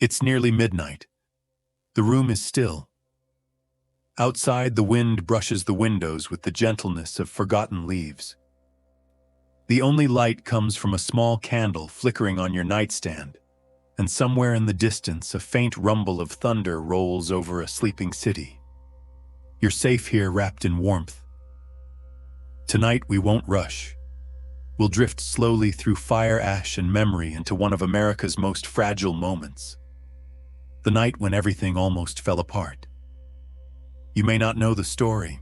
It's nearly midnight. The room is still. Outside, the wind brushes the windows with the gentleness of forgotten leaves. The only light comes from a small candle flickering on your nightstand, and somewhere in the distance a faint rumble of thunder rolls over a sleeping city. You're safe here, wrapped in warmth. Tonight we won't rush. We'll drift slowly through fire, ash, and memory into one of America's most fragile moments. The night when everything almost fell apart. You may not know the story.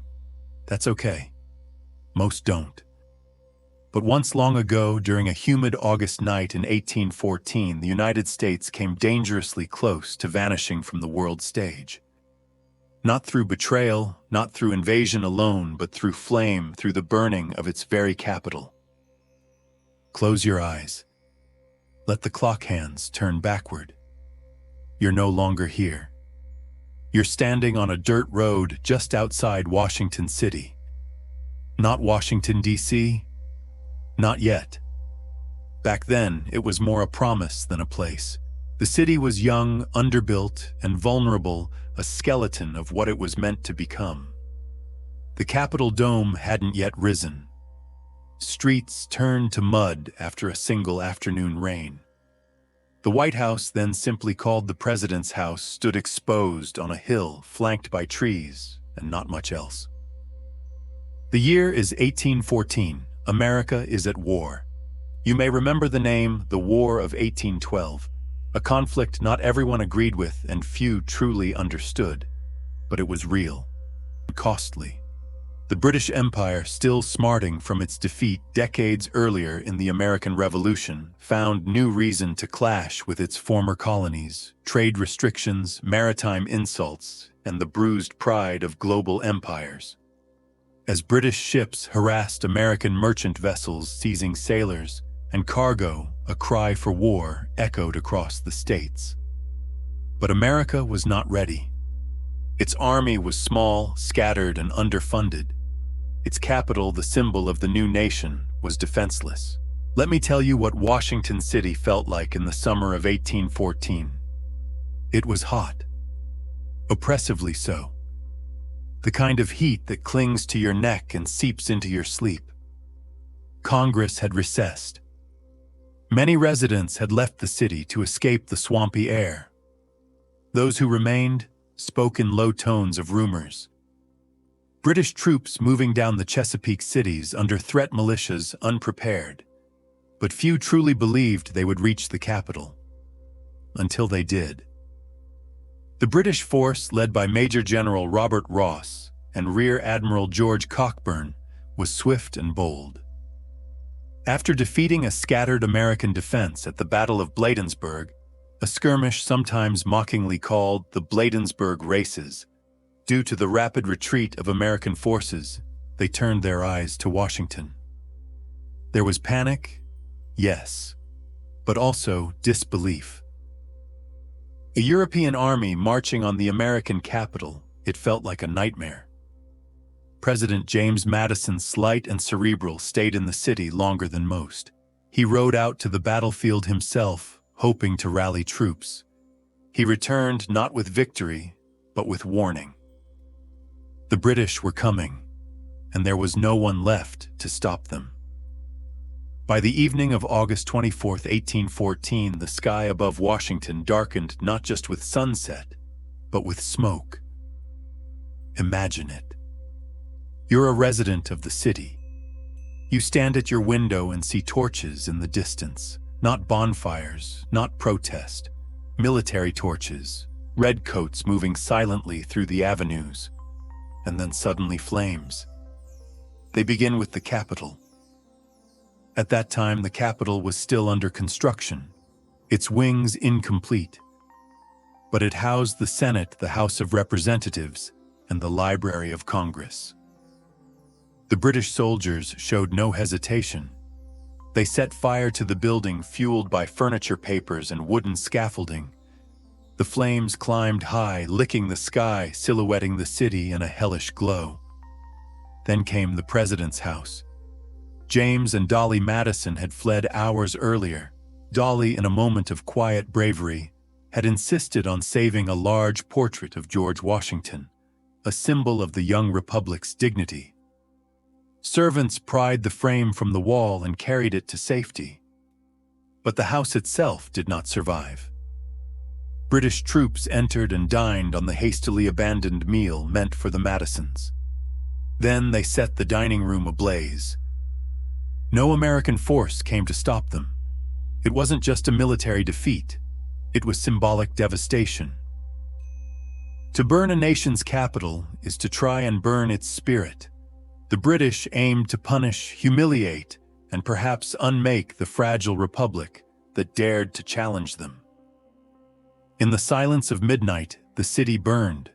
That's okay. Most don't. But once long ago, during a humid August night in 1814, the United States came dangerously close to vanishing from the world stage. Not through betrayal, not through invasion alone, but through flame, through the burning of its very capital. Close your eyes. Let the clock hands turn backward. You're no longer here. You're standing on a dirt road just outside Washington City. Not Washington, D.C., not yet. Back then, it was more a promise than a place. The city was young, underbuilt, and vulnerable, a skeleton of what it was meant to become. The Capitol dome hadn't yet risen. Streets turned to mud after a single afternoon rain. The White House, then simply called the President's House, stood exposed on a hill flanked by trees and not much else. The year is 1814. America is at war. You may remember the name, the War of 1812, a conflict not everyone agreed with and few truly understood, but it was real, costly. The British Empire, still smarting from its defeat decades earlier in the American Revolution, found new reason to clash with its former colonies, trade restrictions, maritime insults, and the bruised pride of global empires. As British ships harassed American merchant vessels, seizing sailors and cargo, a cry for war echoed across the states. But America was not ready. Its army was small, scattered, and underfunded. Its capital, the symbol of the new nation, was defenseless. Let me tell you what Washington City felt like in the summer of 1814. It was hot. Oppressively so. The kind of heat that clings to your neck and seeps into your sleep. Congress had recessed. Many residents had left the city to escape the swampy air. Those who remained spoke in low tones of rumors. British troops moving down the Chesapeake cities under threat, militias unprepared. But few truly believed they would reach the capital. Until they did. The British force, led by Major General Robert Ross and Rear Admiral George Cockburn, was swift and bold. After defeating a scattered American defense at the Battle of Bladensburg, a skirmish sometimes mockingly called the Bladensburg Races, due to the rapid retreat of American forces, they turned their eyes to Washington. There was panic, yes, but also disbelief. A European army marching on the American capital, it felt like a nightmare. President James Madison, slight and cerebral, stayed in the city longer than most. He rode out to the battlefield himself, hoping to rally troops. He returned not with victory, but with warning. The British were coming, and there was no one left to stop them. By the evening of August 24, 1814, the sky above Washington darkened not just with sunset, but with smoke. Imagine it. You're a resident of the city. You stand at your window and see torches in the distance, not bonfires, not protest, military torches, redcoats moving silently through the avenues, and then suddenly flames. They begin with the Capitol. At that time, the Capitol was still under construction, its wings incomplete. But it housed the Senate, the House of Representatives, and the Library of Congress. The British soldiers showed no hesitation. They set fire to the building, fueled by furniture, papers, and wooden scaffolding. The flames climbed high, licking the sky, silhouetting the city in a hellish glow. Then came the President's house. James and Dolly Madison had fled hours earlier. Dolly, in a moment of quiet bravery, had insisted on saving a large portrait of George Washington, a symbol of the young republic's dignity. Servants pried the frame from the wall and carried it to safety. But the house itself did not survive. British troops entered and dined on the hastily abandoned meal meant for the Madisons. Then they set the dining room ablaze. No American force came to stop them. It wasn't just a military defeat. It was symbolic devastation. To burn a nation's capital is to try and burn its spirit. The British aimed to punish, humiliate, and perhaps unmake the fragile republic that dared to challenge them. In the silence of midnight, the city burned.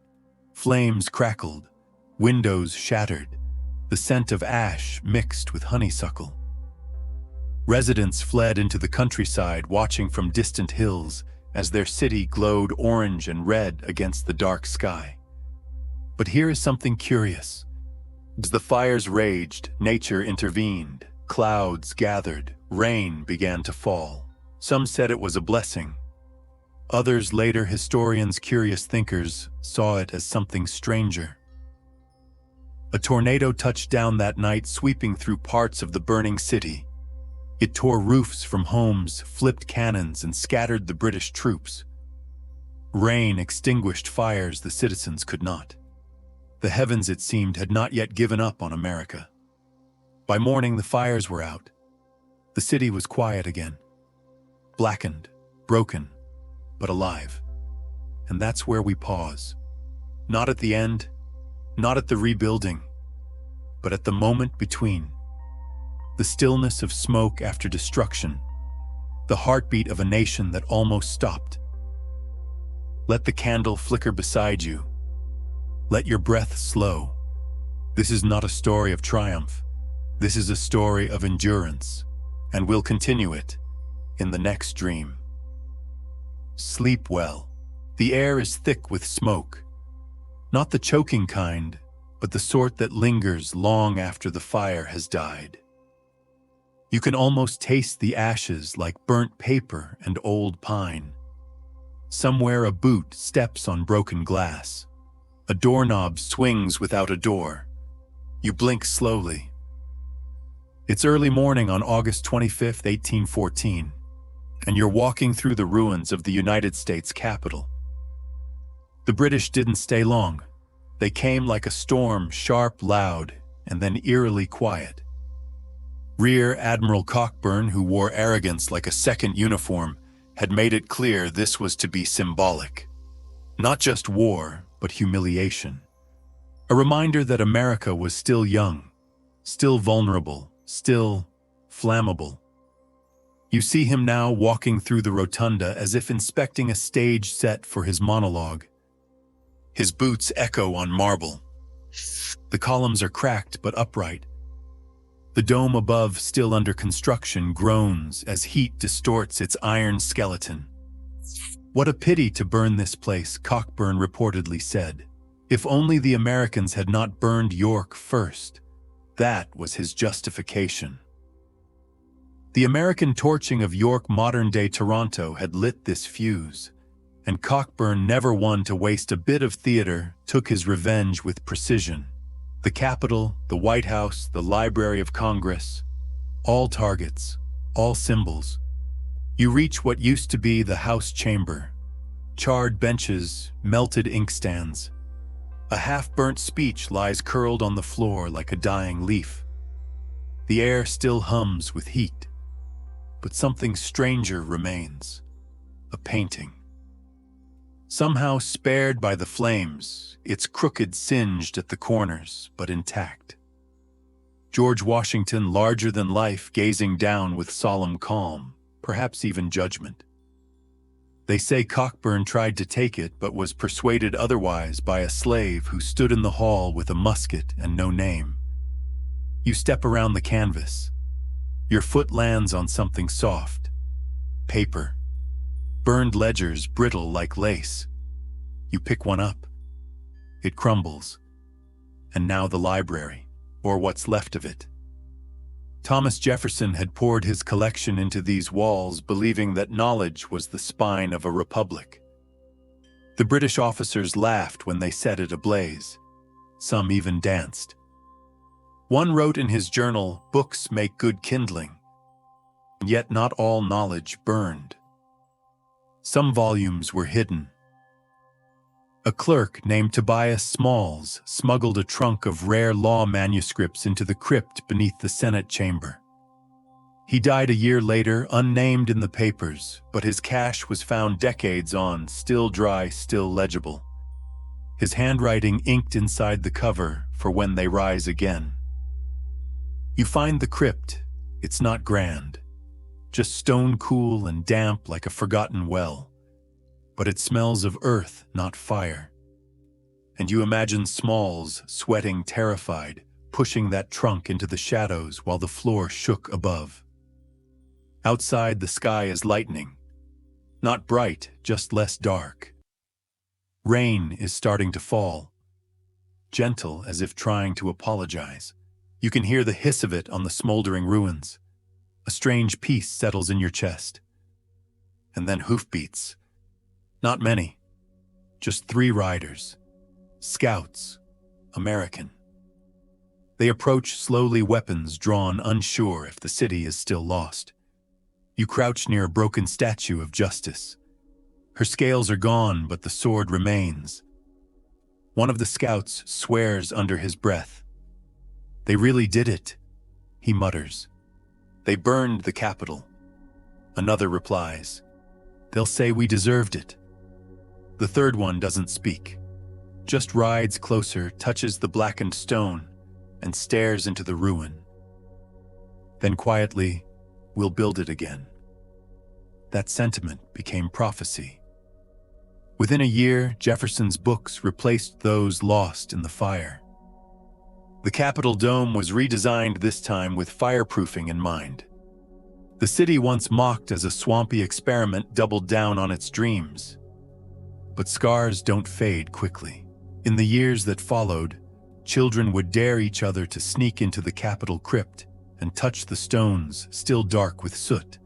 Flames crackled, windows shattered, the scent of ash mixed with honeysuckle. Residents fled into the countryside, watching from distant hills as their city glowed orange and red against the dark sky. But here is something curious. As the fires raged, nature intervened. Clouds gathered, rain began to fall. Some said it was a blessing. Others, later historians, curious thinkers, saw it as something stranger. A tornado touched down that night, sweeping through parts of the burning city. It tore roofs from homes, flipped cannons, and scattered the British troops. Rain extinguished fires the citizens could not. The heavens, it seemed, had not yet given up on America. By morning, the fires were out. The city was quiet again. Blackened, broken, but alive. And that's where we pause. Not at the end, not at the rebuilding, but at the moment between. The stillness of smoke after destruction, the heartbeat of a nation that almost stopped. Let the candle flicker beside you. Let your breath slow. This is not a story of triumph. This is a story of endurance, and we'll continue it in the next dream. Sleep well. The air is thick with smoke. Not the choking kind, but the sort that lingers long after the fire has died. You can almost taste the ashes like burnt paper and old pine. Somewhere a boot steps on broken glass. A doorknob swings without a door. You blink slowly. It's early morning on August 25, 1814, and you're walking through the ruins of the United States Capitol. The British didn't stay long. They came like a storm, sharp, loud, and then eerily quiet. Rear Admiral Cockburn, who wore arrogance like a second uniform, had made it clear this was to be symbolic. Not just war, but humiliation. A reminder that America was still young, still vulnerable, still flammable. You see him now walking through the rotunda as if inspecting a stage set for his monologue. His boots echo on marble. The columns are cracked but upright. The dome above, still under construction, groans as heat distorts its iron skeleton. "What a pity to burn this place," Cockburn reportedly said. "If only the Americans had not burned York first." That was his justification. The American torching of York, modern-day Toronto, had lit this fuse, and Cockburn, never one to waste a bit of theater, took his revenge with precision. The Capitol, the White House, the Library of Congress, all targets, all symbols. You reach what used to be the House chamber. Charred benches, melted inkstands. A half-burnt speech lies curled on the floor like a dying leaf. The air still hums with heat, but something stranger remains. A painting. Somehow spared by the flames, its crooked singed at the corners, but intact. George Washington, larger than life, gazing down with solemn calm, perhaps even judgment. They say Cockburn tried to take it, but was persuaded otherwise by a slave who stood in the hall with a musket and no name. You step around the canvas. Your foot lands on something soft. Paper. Burned ledgers, brittle like lace. You pick one up. It crumbles. And now the library, or what's left of it. Thomas Jefferson had poured his collection into these walls, believing that knowledge was the spine of a republic. The British officers laughed when they set it ablaze. Some even danced. One wrote in his journal, "Books make good kindling." Yet not all knowledge burned. Some volumes were hidden. A clerk named Tobias Smalls smuggled a trunk of rare law manuscripts into the crypt beneath the Senate chamber. He died a year later, unnamed in the papers, but his cache was found decades on, still dry, still legible. His handwriting inked inside the cover for when they rise again. You find the crypt. It's not grand, just stone cool and damp like a forgotten well. But it smells of earth, not fire. And you imagine Smalls, sweating terrified, pushing that trunk into the shadows while the floor shook above. Outside, the sky is lightning. Not bright, just less dark. Rain is starting to fall, gentle as if trying to apologize. You can hear the hiss of it on the smoldering ruins. A strange peace settles in your chest. And then hoofbeats. Not many, just 3 riders. Scouts, American. They approach slowly, weapons drawn, unsure if the city is still lost. You crouch near a broken statue of Justice. Her scales are gone, but the sword remains. One of the scouts swears under his breath. "They really did it," he mutters. "They burned the Capitol." Another replies, "They'll say we deserved it." The third one doesn't speak, just rides closer, touches the blackened stone, and stares into the ruin. Then quietly, "We'll build it again." That sentiment became prophecy. Within a year, Jefferson's books replaced those lost in the fire. The Capitol dome was redesigned, this time with fireproofing in mind. The city, once mocked as a swampy experiment, doubled down on its dreams. But scars don't fade quickly. In the years that followed, children would dare each other to sneak into the Capitol crypt and touch the stones, still dark with soot.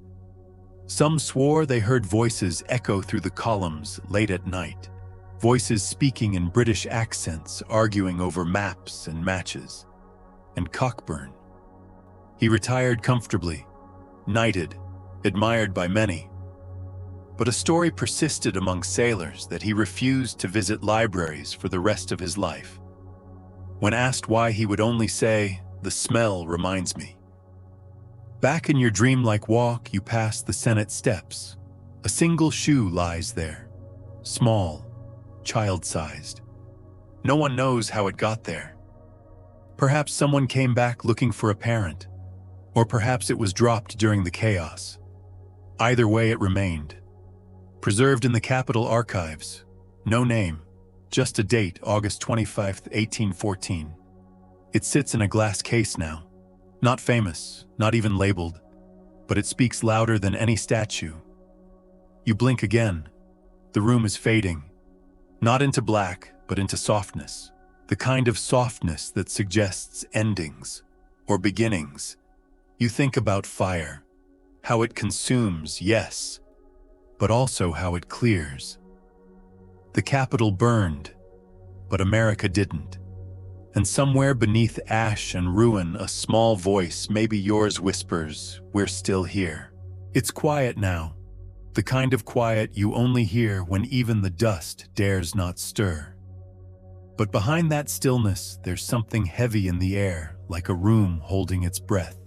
Some swore they heard voices echo through the columns late at night, voices speaking in British accents, arguing over maps and matches. And Cockburn. He retired comfortably, knighted, admired by many. But a story persisted among sailors that he refused to visit libraries for the rest of his life. When asked why, he would only say, "The smell reminds me." Back in your dreamlike walk, you pass the Senate steps. A single shoe lies there, small, child-sized. No one knows how it got there. Perhaps someone came back looking for a parent, or perhaps it was dropped during the chaos. Either way, it remained. Preserved in the Capitol archives, no name, just a date, August 25, 1814. It sits in a glass case now. Not famous, not even labeled, but it speaks louder than any statue. You blink again. The room is fading, not into black, but into softness. The kind of softness that suggests endings or beginnings. You think about fire, how it consumes, yes, but also how it clears. The Capitol burned, but America didn't. And somewhere beneath ash and ruin, a small voice, maybe yours, whispers, "We're still here." It's quiet now, the kind of quiet you only hear when even the dust dares not stir. But behind that stillness, there's something heavy in the air, like a room holding its breath.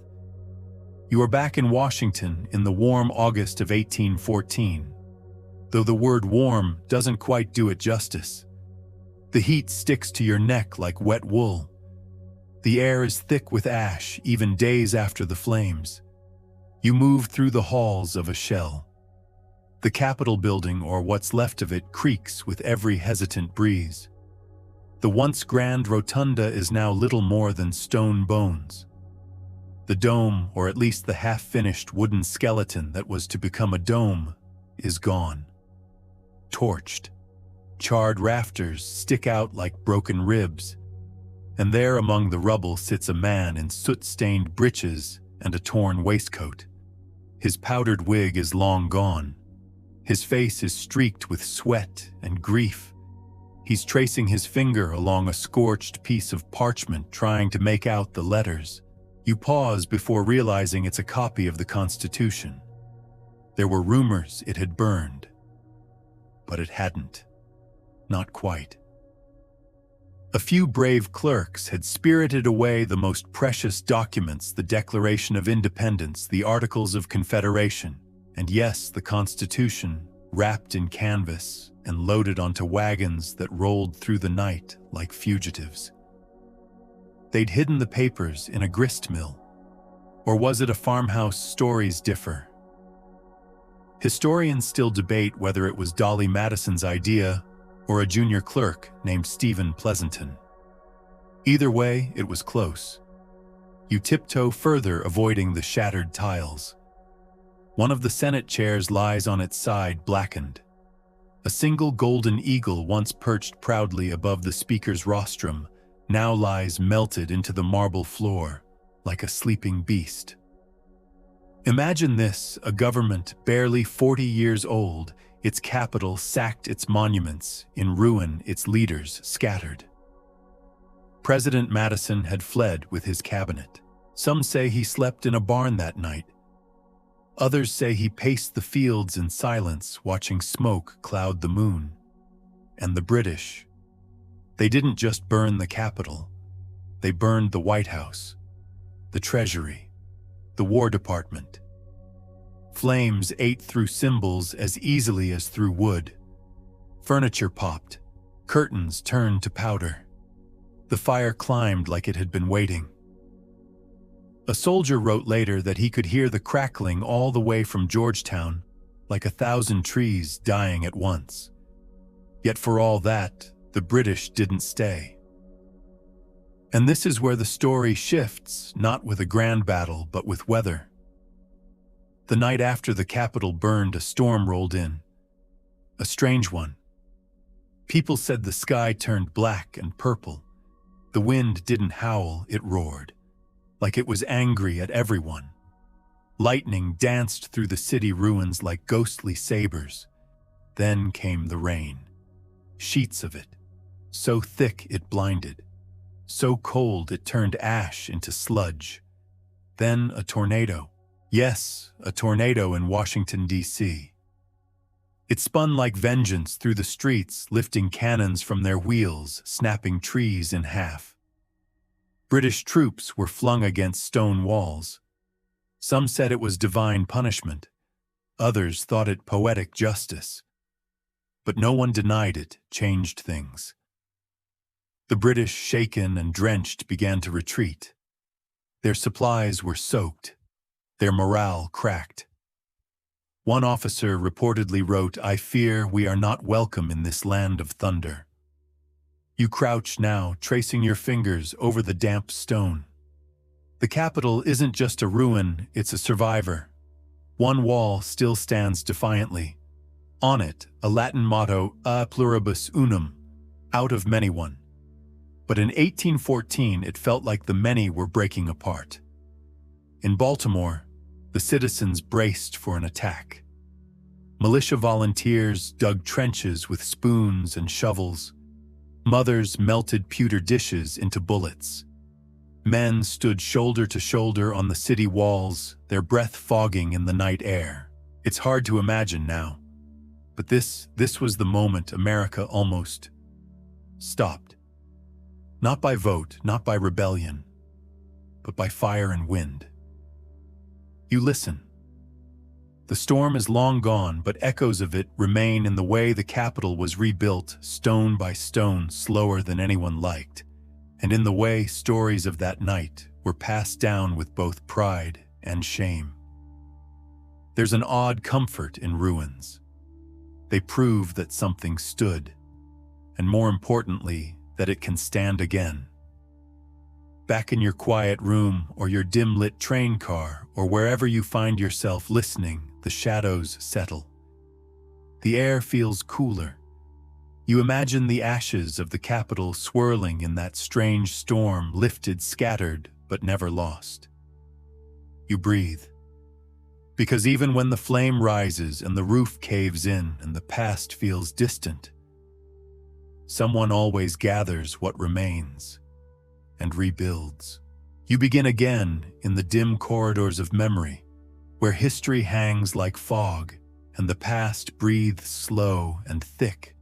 You are back in Washington in the warm August of 1814. Though the word warm doesn't quite do it justice. The heat sticks to your neck like wet wool. The air is thick with ash, even days after the flames. You move through the halls of a shell. The Capitol building, or what's left of it, creaks with every hesitant breeze. The once grand rotunda is now little more than stone bones. The dome, or at least the half-finished wooden skeleton that was to become a dome, is gone. Torched, charred rafters stick out like broken ribs, and there among the rubble sits a man in soot-stained breeches and a torn waistcoat. His powdered wig is long gone. His face is streaked with sweat and grief. He's tracing his finger along a scorched piece of parchment, trying to make out the letters. You pause before realizing it's a copy of the Constitution. There were rumors it had burned, but it hadn't. Not quite. A few brave clerks had spirited away the most precious documents: the Declaration of Independence, the Articles of Confederation, and yes, the Constitution, wrapped in canvas and loaded onto wagons that rolled through the night like fugitives. They'd hidden the papers in a grist mill. Or was it a farmhouse? Stories differ. Historians still debate whether it was Dolly Madison's idea or a junior clerk named Stephen Pleasanton. Either way, it was close. You tiptoe further, avoiding the shattered tiles. One of the Senate chairs lies on its side, blackened. A single golden eagle, once perched proudly above the speaker's rostrum, now lies melted into the marble floor like a sleeping beast. Imagine this: a government barely 40 years old, its capital sacked, its monuments in ruin, its leaders scattered. President Madison had fled with his cabinet. Some say he slept in a barn that night. Others say he paced the fields in silence, watching smoke cloud the moon. And the British, they didn't just burn the Capitol. They burned the White House, the Treasury, the War Department. Flames ate through symbols as easily as through wood. Furniture popped, curtains turned to powder. The fire climbed like it had been waiting. A soldier wrote later that he could hear the crackling all the way from Georgetown, like 1,000 trees dying at once. Yet for all that, the British didn't stay. And this is where the story shifts, not with a grand battle, but with weather. The night after the Capitol burned, a storm rolled in. A strange one. People said the sky turned black and purple. The wind didn't howl, it roared, like it was angry at everyone. Lightning danced through the city ruins like ghostly sabers. Then came the rain. Sheets of it, so thick it blinded, so cold it turned ash into sludge. Then a tornado. Yes, a tornado in Washington, D.C. It spun like vengeance through the streets, lifting cannons from their wheels, snapping trees in half. British troops were flung against stone walls. Some said it was divine punishment. Others thought it poetic justice. But no one denied it changed things. The British, shaken and drenched, began to retreat. Their supplies were soaked. Their morale cracked. One officer reportedly wrote, "I fear we are not welcome in this land of thunder." You crouch now, tracing your fingers over the damp stone. The Capitol isn't just a ruin, it's a survivor. One wall still stands defiantly. On it, a Latin motto, A pluribus unum, out of many one. But in 1814, it felt like the many were breaking apart. In Baltimore, the citizens braced for an attack. Militia volunteers dug trenches with spoons and shovels. Mothers melted pewter dishes into bullets. Men stood shoulder to shoulder on the city walls, their breath fogging in the night air. It's hard to imagine now, but this was the moment America almost stopped. Not by vote, not by rebellion, but by fire and wind. You listen. The storm is long gone, but echoes of it remain in the way the Capitol was rebuilt, stone by stone, slower than anyone liked, and in the way stories of that night were passed down with both pride and shame. There's an odd comfort in ruins. They prove that something stood, and more importantly, that it can stand again. Back in your quiet room or your dim-lit train car or wherever you find yourself listening, the shadows settle. The air feels cooler. You imagine the ashes of the Capitol swirling in that strange storm, lifted, scattered, but never lost. You breathe. Because even when the flame rises and the roof caves in and the past feels distant, someone always gathers what remains and rebuilds. You begin again in the dim corridors of memory, where history hangs like fog and the past breathes slow and thick.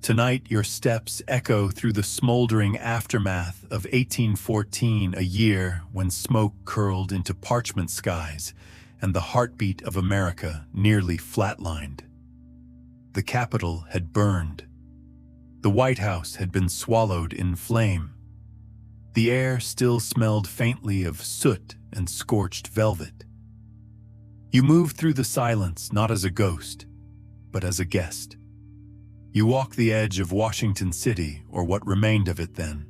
Tonight, your steps echo through the smoldering aftermath of 1814, a year when smoke curled into parchment skies and the heartbeat of America nearly flatlined. The Capitol had burned. The White House had been swallowed in flame. The air still smelled faintly of soot and scorched velvet. You moved through the silence not as a ghost, but as a guest. You walked the edge of Washington City, or what remained of it then.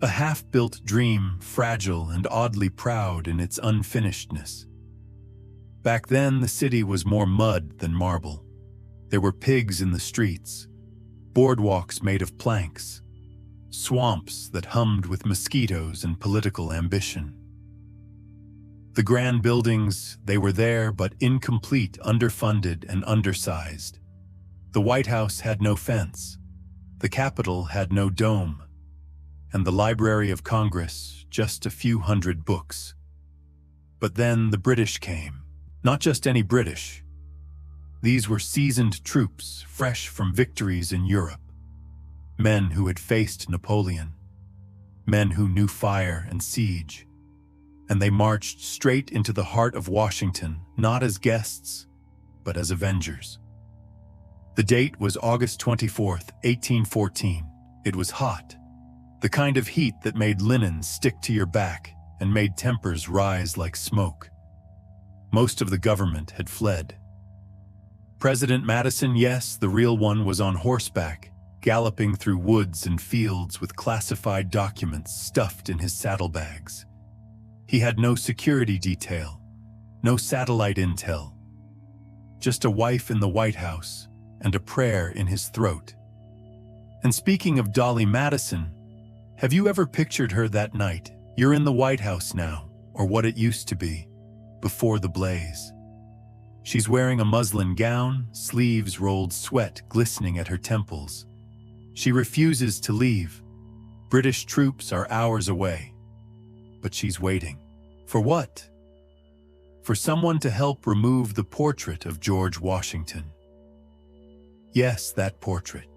A half-built dream, fragile and oddly proud in its unfinishedness. Back then, the city was more mud than marble. There were pigs in the streets, boardwalks made of planks, swamps that hummed with mosquitoes and political ambition. The grand buildings, they were there but incomplete, underfunded and undersized. The White House had no fence, the Capitol had no dome, and the Library of Congress just a few hundred books. But then the British came. Not just any British. These were seasoned troops, fresh from victories in Europe. Men who had faced Napoleon. Men who knew fire and siege. And they marched straight into the heart of Washington, not as guests, but as avengers. The date was August 24th, 1814. It was hot. The kind of heat that made linen stick to your back and made tempers rise like smoke. Most of the government had fled. President Madison, yes, the real one, was on horseback, galloping through woods and fields with classified documents stuffed in his saddlebags. He had no security detail, no satellite intel, just a wife in the White House and a prayer in his throat. And speaking of Dolly Madison, have you ever pictured her that night? You're in the White House now, or what it used to be, before the blaze. She's wearing a muslin gown, sleeves rolled, sweat glistening at her temples. She refuses to leave. British troops are hours away. But she's waiting. For what? For someone to help remove the portrait of George Washington. Yes, that portrait.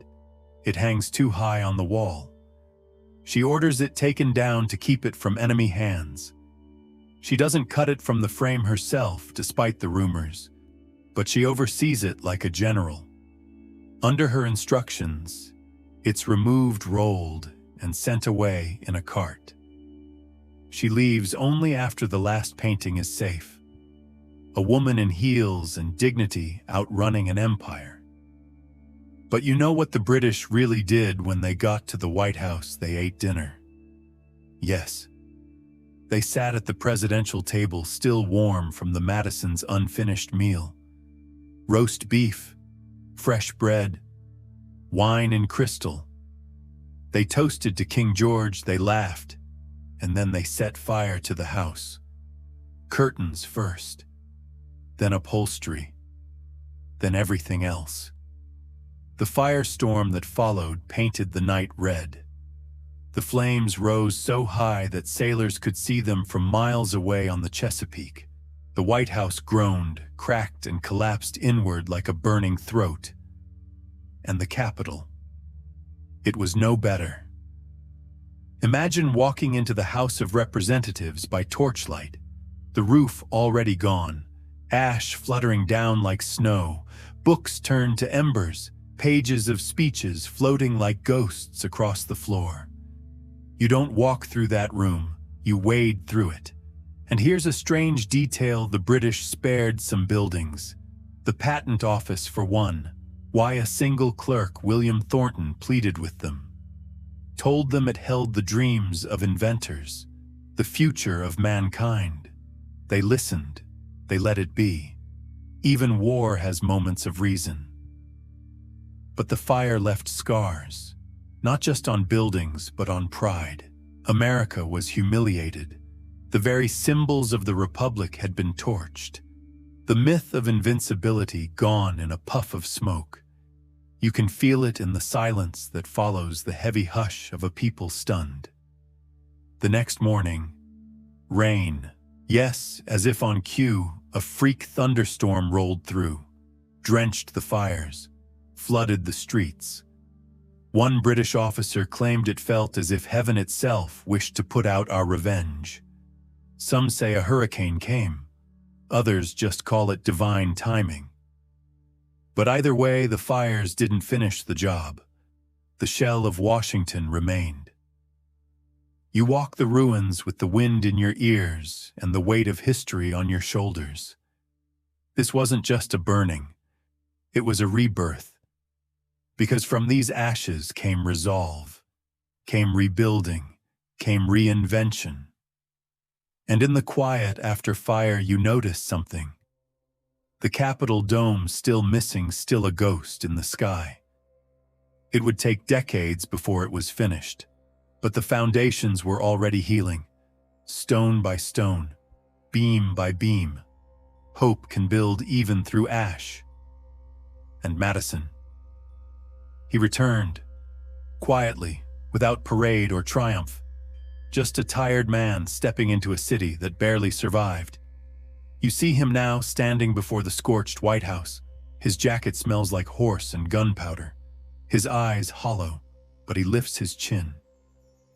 It hangs too high on the wall. She orders it taken down to keep it from enemy hands. She doesn't cut it from the frame herself, despite the rumors, but she oversees it like a general. Under her instructions, it's removed, rolled, and sent away in a cart. She leaves only after the last painting is safe. A woman in heels and dignity outrunning an empire. But you know what the British really did when they got to the White House? They ate dinner. Yes. They sat at the presidential table, still warm from the Madison's unfinished meal. Roast beef, fresh bread, wine in crystal. They toasted to King George, they laughed, and then they set fire to the house. Curtains first, then upholstery, then everything else. The firestorm that followed painted the night red. The flames rose so high that sailors could see them from miles away on the Chesapeake. The White House groaned, cracked, and collapsed inward like a burning throat. And the Capitol. It was no better. Imagine walking into the House of Representatives by torchlight, the roof already gone, ash fluttering down like snow, books turned to embers, pages of speeches floating like ghosts across the floor. You don't walk through that room, you wade through it. And here's a strange detail: the British spared some buildings. The Patent Office, for one. Why? A single clerk, William Thornton, pleaded with them. Told them it held the dreams of inventors, the future of mankind. They listened. They let it be. Even war has moments of reason. But the fire left scars, not just on buildings, but on pride. America was humiliated. The very symbols of the Republic had been torched. The myth of invincibility gone in a puff of smoke. You can feel it in the silence that follows the heavy hush of a people stunned. The next morning, rain. Yes, as if on cue, a freak thunderstorm rolled through, drenched the fires, flooded the streets. One British officer claimed it felt as if heaven itself wished to put out our revenge. Some say a hurricane came. Others just call it divine timing. But either way, the fires didn't finish the job. The shell of Washington remained. You walk the ruins with the wind in your ears and the weight of history on your shoulders. This wasn't just a burning. It was a rebirth. Because from these ashes came resolve, came rebuilding, came reinvention. And in the quiet after fire you notice something. The Capitol dome still missing, still a ghost in the sky. It would take decades before it was finished, but the foundations were already healing, stone by stone, beam by beam. Hope can build even through ash. And Madison. He returned, quietly, without parade or triumph. Just a tired man stepping into a city that barely survived. You see him now standing before the scorched White House. His jacket smells like horse and gunpowder. His eyes hollow, but he lifts his chin.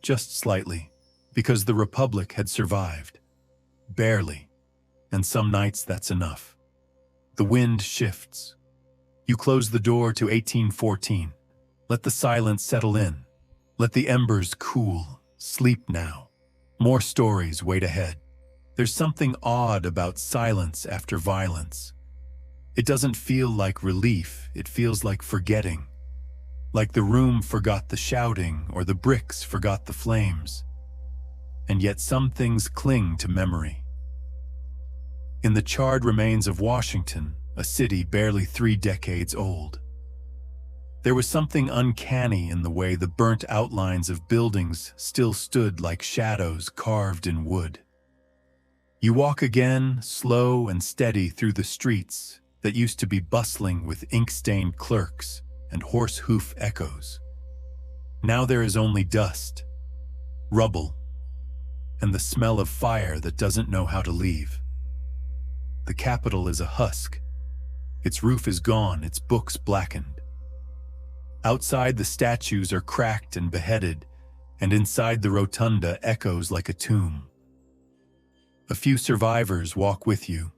Just slightly, because the Republic had survived. Barely. And some nights that's enough. The wind shifts. You close the door to 1814. Let the silence settle in. Let the embers cool. Sleep now. More stories wait ahead. There's something odd about silence after violence. It doesn't feel like relief, it feels like forgetting. Like the room forgot the shouting or the bricks forgot the flames. And yet some things cling to memory. In the charred remains of Washington, a city barely 3 decades old, there was something uncanny in the way the burnt outlines of buildings still stood like shadows carved in wood. You walk again, slow and steady through the streets that used to be bustling with ink-stained clerks and horse hoof echoes. Now there is only dust, rubble, and the smell of fire that doesn't know how to leave. The Capitol is a husk. Its roof is gone, its books blackened. Outside, the statues are cracked and beheaded, and inside the rotunda echoes like a tomb. A few survivors walk with you.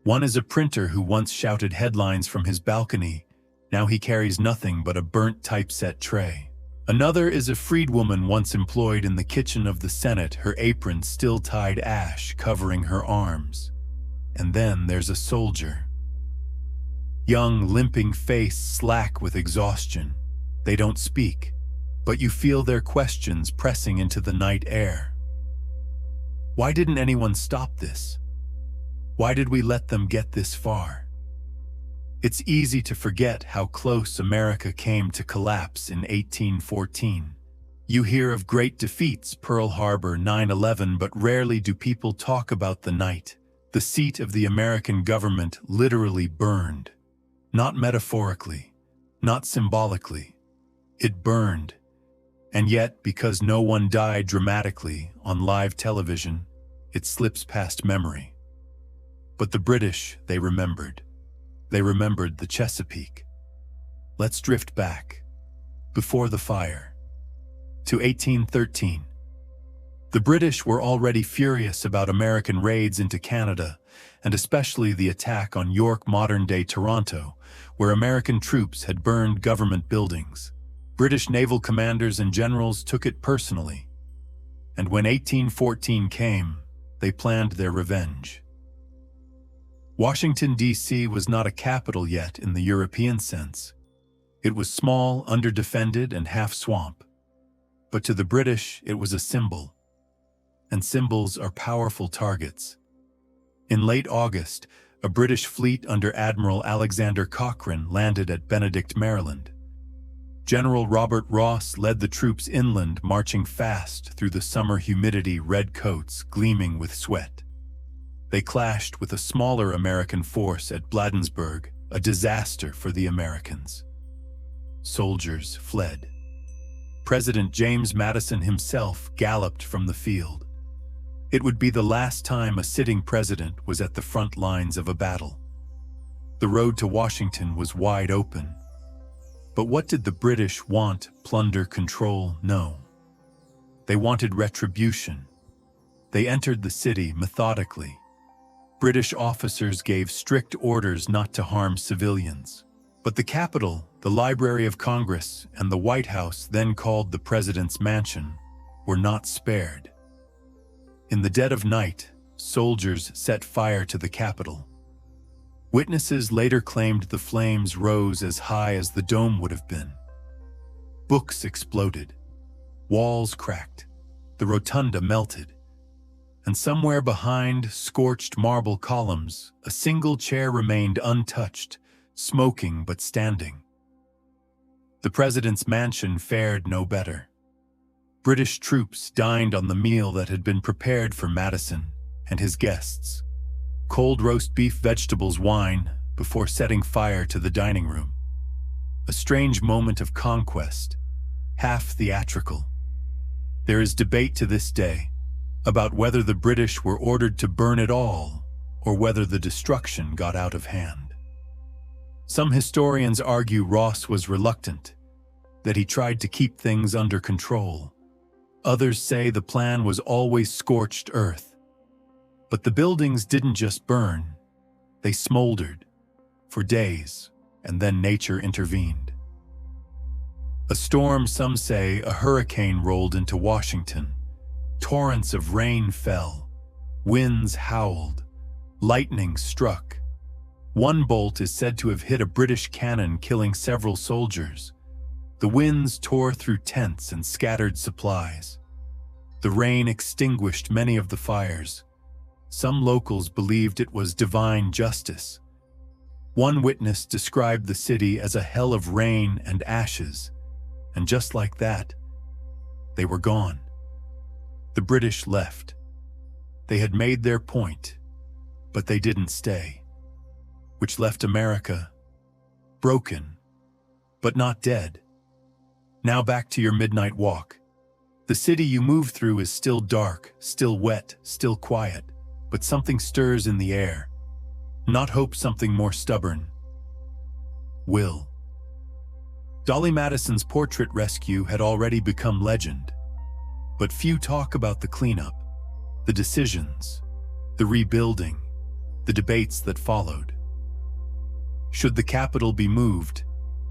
One is a printer who once shouted headlines from his balcony. Now he carries nothing but a burnt typeset tray. Another is a freedwoman once employed in the kitchen of the Senate, her apron still tied ash covering her arms. And then there's a soldier. Young, limping face slack with exhaustion. They don't speak, but you feel their questions pressing into the night air. Why didn't anyone stop this? Why did we let them get this far? It's easy to forget how close America came to collapse in 1814. You hear of great defeats, Pearl Harbor, 9/11, but rarely do people talk about the night. The seat of the American government literally burned. Not metaphorically, not symbolically. It burned. And yet, because no one died dramatically on live television, it slips past memory. But the British, they remembered. They remembered the Chesapeake. Let's drift back, before the fire, to 1813. The British were already furious about American raids into Canada, and especially the attack on York, modern-day Toronto, where American troops had burned government buildings. British naval commanders and generals took it personally. And when 1814 came, they planned their revenge. Washington, D.C. was not a capital yet in the European sense. It was small, underdefended, and half swamp. But to the British, it was a symbol. And symbols are powerful targets. In late August, a British fleet under Admiral Alexander Cochrane landed at Benedict, Maryland. General Robert Ross led the troops inland, marching fast through the summer humidity, red coats gleaming with sweat. They clashed with a smaller American force at Bladensburg, a disaster for the Americans. Soldiers fled. President James Madison himself galloped from the field. It would be the last time a sitting president was at the front lines of a battle. The road to Washington was wide open. But what did the British want? Plunder, control? No. They wanted retribution. They entered the city methodically. British officers gave strict orders not to harm civilians. But the Capitol, the Library of Congress, and the White House, then called the President's Mansion, were not spared. In the dead of night, soldiers set fire to the Capitol. Witnesses later claimed the flames rose as high as the dome would have been. Books exploded. Walls cracked. The rotunda melted. And somewhere behind scorched marble columns, a single chair remained untouched, smoking but standing. The president's mansion fared no better. British troops dined on the meal that had been prepared for Madison and his guests. Cold roast beef, vegetables, wine, before setting fire to the dining room. A strange moment of conquest, half theatrical. There is debate to this day about whether the British were ordered to burn it all or whether the destruction got out of hand. Some historians argue Ross was reluctant, that he tried to keep things under control. Others say the plan was always scorched earth. But the buildings didn't just burn, they smoldered for days, and then nature intervened. A storm, some say a hurricane, rolled into Washington. Torrents of rain fell, winds howled, lightning struck. One bolt is said to have hit a British cannon, killing several soldiers. The winds tore through tents and scattered supplies. The rain extinguished many of the fires. Some locals believed it was divine justice. One witness described the city as a hell of rain and ashes, and just like that, they were gone. The British left. They had made their point, but they didn't stay, which left America broken, but not dead. Now back to your midnight walk. The city you move through is still dark, still wet, still quiet. But something stirs in the air. Not hope, something more stubborn. Will. Dolly Madison's portrait rescue had already become legend. But few talk about the cleanup, the decisions, the rebuilding, the debates that followed. Should the Capitol be moved?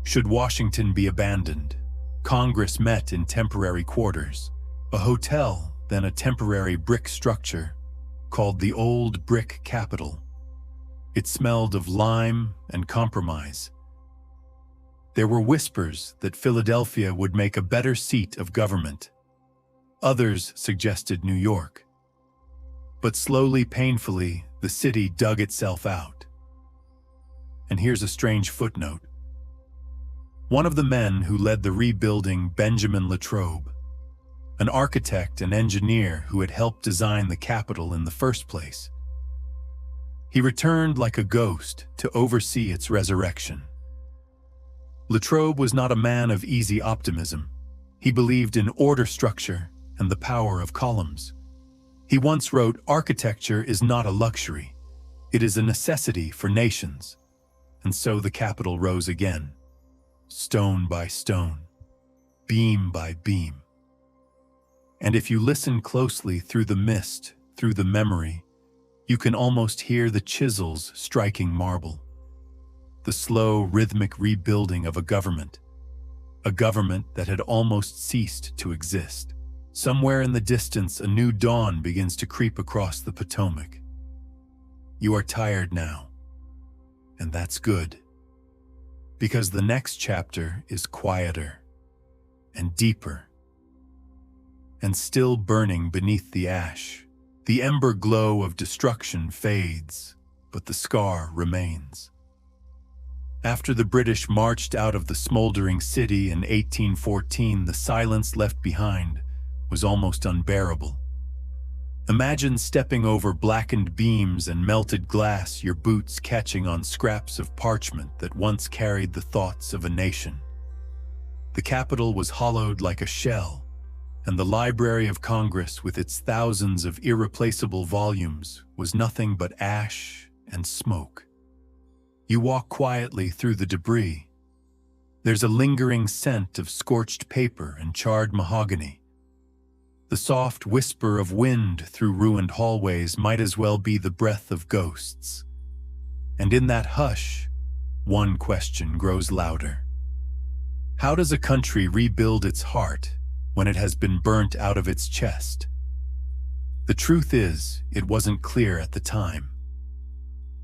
Should Washington be abandoned? Congress met in temporary quarters, a hotel, then a temporary brick structure, called the Old Brick Capitol. It smelled of lime and compromise. There were whispers that Philadelphia would make a better seat of government. Others suggested New York. But slowly, painfully, the city dug itself out. And here's a strange footnote. One of the men who led the rebuilding, Benjamin Latrobe, an architect and engineer who had helped design the Capitol in the first place. He returned like a ghost to oversee its resurrection. Latrobe was not a man of easy optimism. He believed in order, structure, and the power of columns. He once wrote, "Architecture is not a luxury. It is a necessity for nations." And so the Capitol rose again, stone by stone, beam by beam. And if you listen closely through the mist, through the memory, you can almost hear the chisels striking marble. The slow, rhythmic rebuilding of a government that had almost ceased to exist. Somewhere in the distance, a new dawn begins to creep across the Potomac. You are tired now, and that's good, because the next chapter is quieter and deeper, and still burning beneath the ash. The ember glow of destruction fades, but the scar remains. After the British marched out of the smoldering city in 1814, the silence left behind was almost unbearable. Imagine stepping over blackened beams and melted glass, your boots catching on scraps of parchment that once carried the thoughts of a nation. The Capitol was hollowed like a shell, and the Library of Congress, with its thousands of irreplaceable volumes, was nothing but ash and smoke. You walk quietly through the debris. There's a lingering scent of scorched paper and charred mahogany. The soft whisper of wind through ruined hallways might as well be the breath of ghosts. And in that hush, one question grows louder. How does a country rebuild its heart when it has been burnt out of its chest? The truth is, it wasn't clear at the time.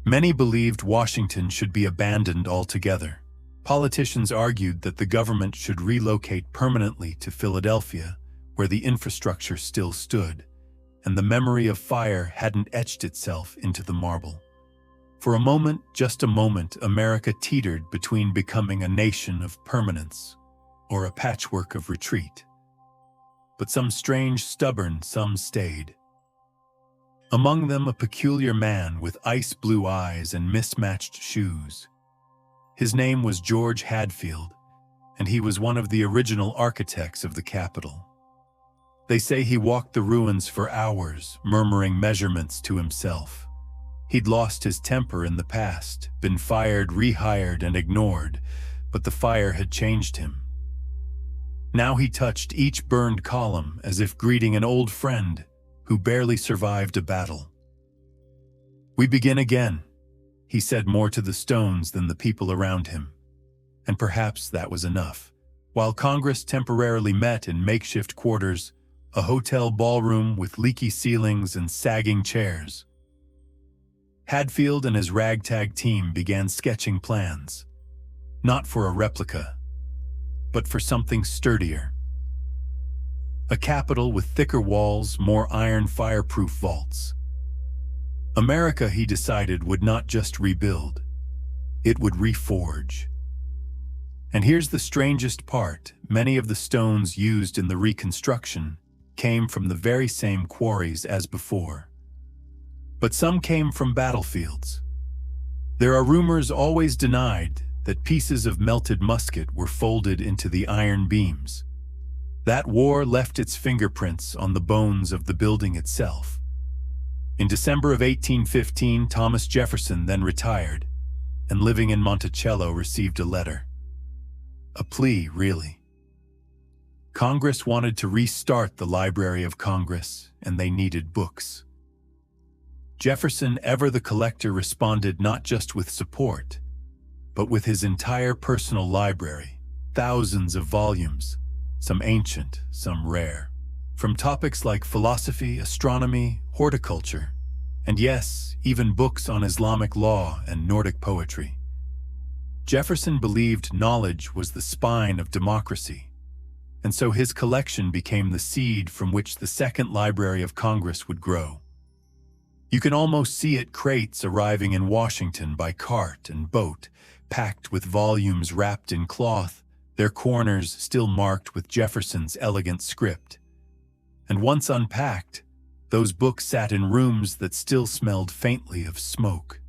Many believed Washington should be abandoned altogether. Politicians argued that the government should relocate permanently to Philadelphia, where the infrastructure still stood, and the memory of fire hadn't etched itself into the marble. For a moment, just a moment, America teetered between becoming a nation of permanence or a patchwork of retreat. But some strange, stubborn, some stayed. Among them, a peculiar man with ice-blue eyes and mismatched shoes. His name was George Hadfield, and he was one of the original architects of the Capitol. They say he walked the ruins for hours, murmuring measurements to himself. He'd lost his temper in the past, been fired, rehired, and ignored, but the fire had changed him. Now he touched each burned column as if greeting an old friend who barely survived a battle. "We begin again," he said, more to the stones than the people around him. And perhaps that was enough. While Congress temporarily met in makeshift quarters, a hotel ballroom with leaky ceilings and sagging chairs, Hadfield and his ragtag team began sketching plans, not for a replica, but for something sturdier. A Capitol with thicker walls, more iron fireproof vaults. America, he decided, would not just rebuild, it would reforge. And here's the strangest part: many of the stones used in the reconstruction came from the very same quarries as before. But some came from battlefields. There are rumors, always denied, that pieces of melted musket were folded into the iron beams. That war left its fingerprints on the bones of the building itself. In December of 1815, Thomas Jefferson, then retired, and living in Monticello, received a letter. A plea, really. Congress wanted to restart the Library of Congress, and they needed books. Jefferson, ever the collector, responded not just with support, but with his entire personal library, thousands of volumes, some ancient, some rare, from topics like philosophy, astronomy, horticulture, and yes, even books on Islamic law and Nordic poetry. Jefferson believed knowledge was the spine of democracy, and so his collection became the seed from which the Second Library of Congress would grow. You can almost see it, crates arriving in Washington by cart and boat, packed with volumes wrapped in cloth, their corners still marked with Jefferson's elegant script. And once unpacked, those books sat in rooms that still smelled faintly of smoke.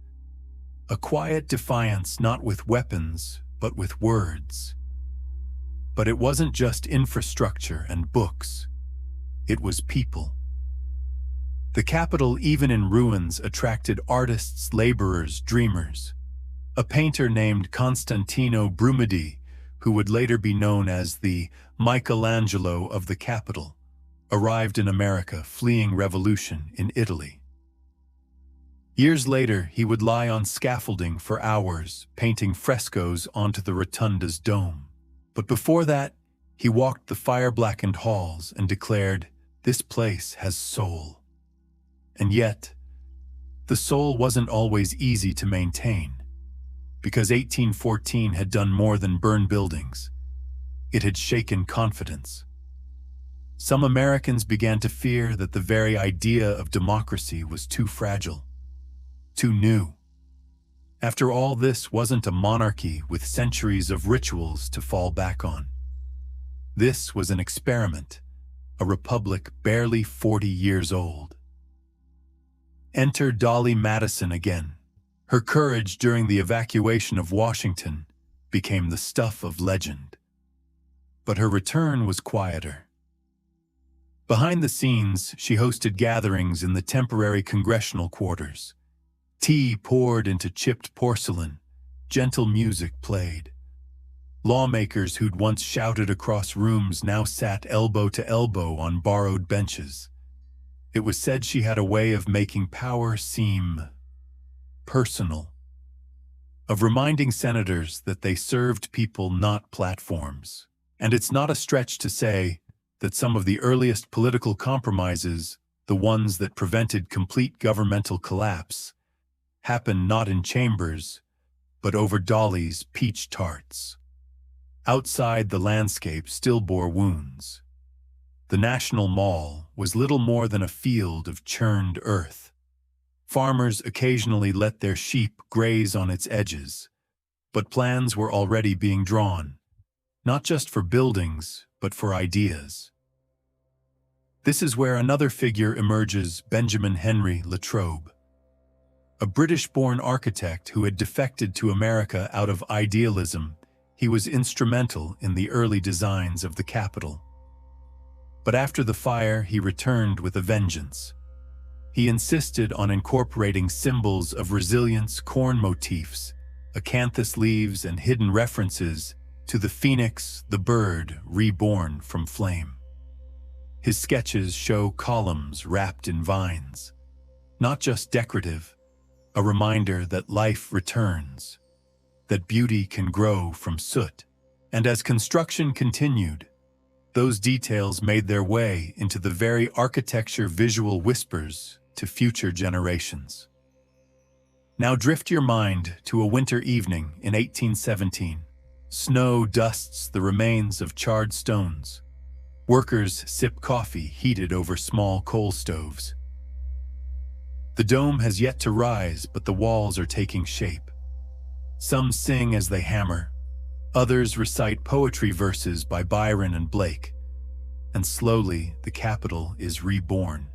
A quiet defiance, not with weapons, but with words. But it wasn't just infrastructure and books. It was people. The Capitol, even in ruins, attracted artists, laborers, dreamers. A painter named Constantino Brumidi, who would later be known as the Michelangelo of the Capitol, arrived in America, fleeing revolution in Italy. Years later, he would lie on scaffolding for hours, painting frescoes onto the rotunda's dome. But before that, he walked the fire-blackened halls and declared, "This place has soul." And yet, the soul wasn't always easy to maintain, because 1814 had done more than burn buildings. It had shaken confidence. Some Americans began to fear that the very idea of democracy was too fragile, too new. After all, this wasn't a monarchy with centuries of rituals to fall back on. This was an experiment, a republic barely 40 years old. Enter Dolly Madison again. Her courage during the evacuation of Washington became the stuff of legend. But her return was quieter. Behind the scenes, she hosted gatherings in the temporary congressional quarters. Tea poured into chipped porcelain, gentle music played. Lawmakers who'd once shouted across rooms now sat elbow to elbow on borrowed benches. It was said she had a way of making power seem personal, of reminding senators that they served people, not platforms. And it's not a stretch to say that some of the earliest political compromises, the ones that prevented complete governmental collapse, happened not in chambers, but over Dolly's peach tarts. Outside, the landscape still bore wounds. The National Mall was little more than a field of churned earth. Farmers occasionally let their sheep graze on its edges, but plans were already being drawn, not just for buildings, but for ideas. This is where another figure emerges, Benjamin Henry Latrobe, a British-born architect who had defected to America out of idealism. He was instrumental in the early designs of the Capitol. But after the fire, he returned with a vengeance. He insisted on incorporating symbols of resilience, corn motifs, acanthus leaves, and hidden references to the phoenix, the bird reborn from flame. His sketches show columns wrapped in vines, not just decorative, a reminder that life returns, that beauty can grow from soot. And as construction continued, those details made their way into the very architecture visual whispers to future generations. Now drift your mind to a winter evening in 1817. Snow dusts the remains of charred stones. Workers sip coffee heated over small coal stoves. The dome has yet to rise, but the walls are taking shape. Some sing as they hammer. Others recite poetry verses by Byron and Blake. And slowly, the Capitol is reborn.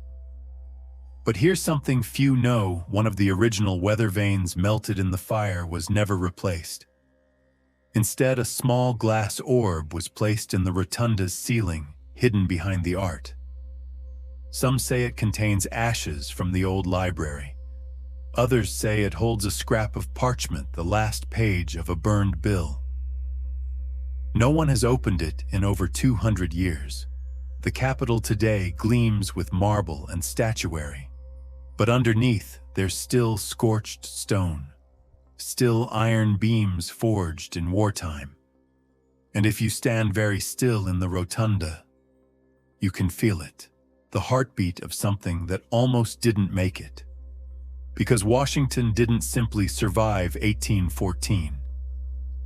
But here's something few know: one of the original weather vanes melted in the fire was never replaced. Instead, a small glass orb was placed in the rotunda's ceiling, hidden behind the art. Some say it contains ashes from the old library. Others say it holds a scrap of parchment, the last page of a burned bill. No one has opened it in over 200 years. The Capitol today gleams with marble and statuary. But underneath, there's still scorched stone, still iron beams forged in wartime. And if you stand very still in the rotunda, you can feel it, the heartbeat of something that almost didn't make it. Because Washington didn't simply survive 1814.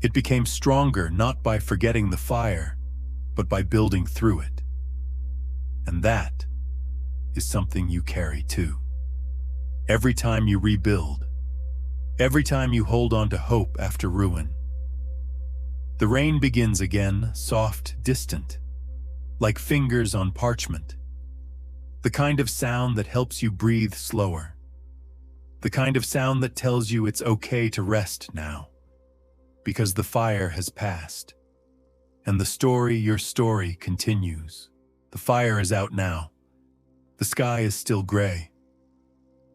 It became stronger not by forgetting the fire, but by building through it. And that is something you carry too. Every time you rebuild, every time you hold on to hope after ruin. The rain begins again, soft, distant, like fingers on parchment. The kind of sound that helps you breathe slower. The kind of sound that tells you it's okay to rest now, because the fire has passed. And the story, your story, continues. The fire is out now. The sky is still gray.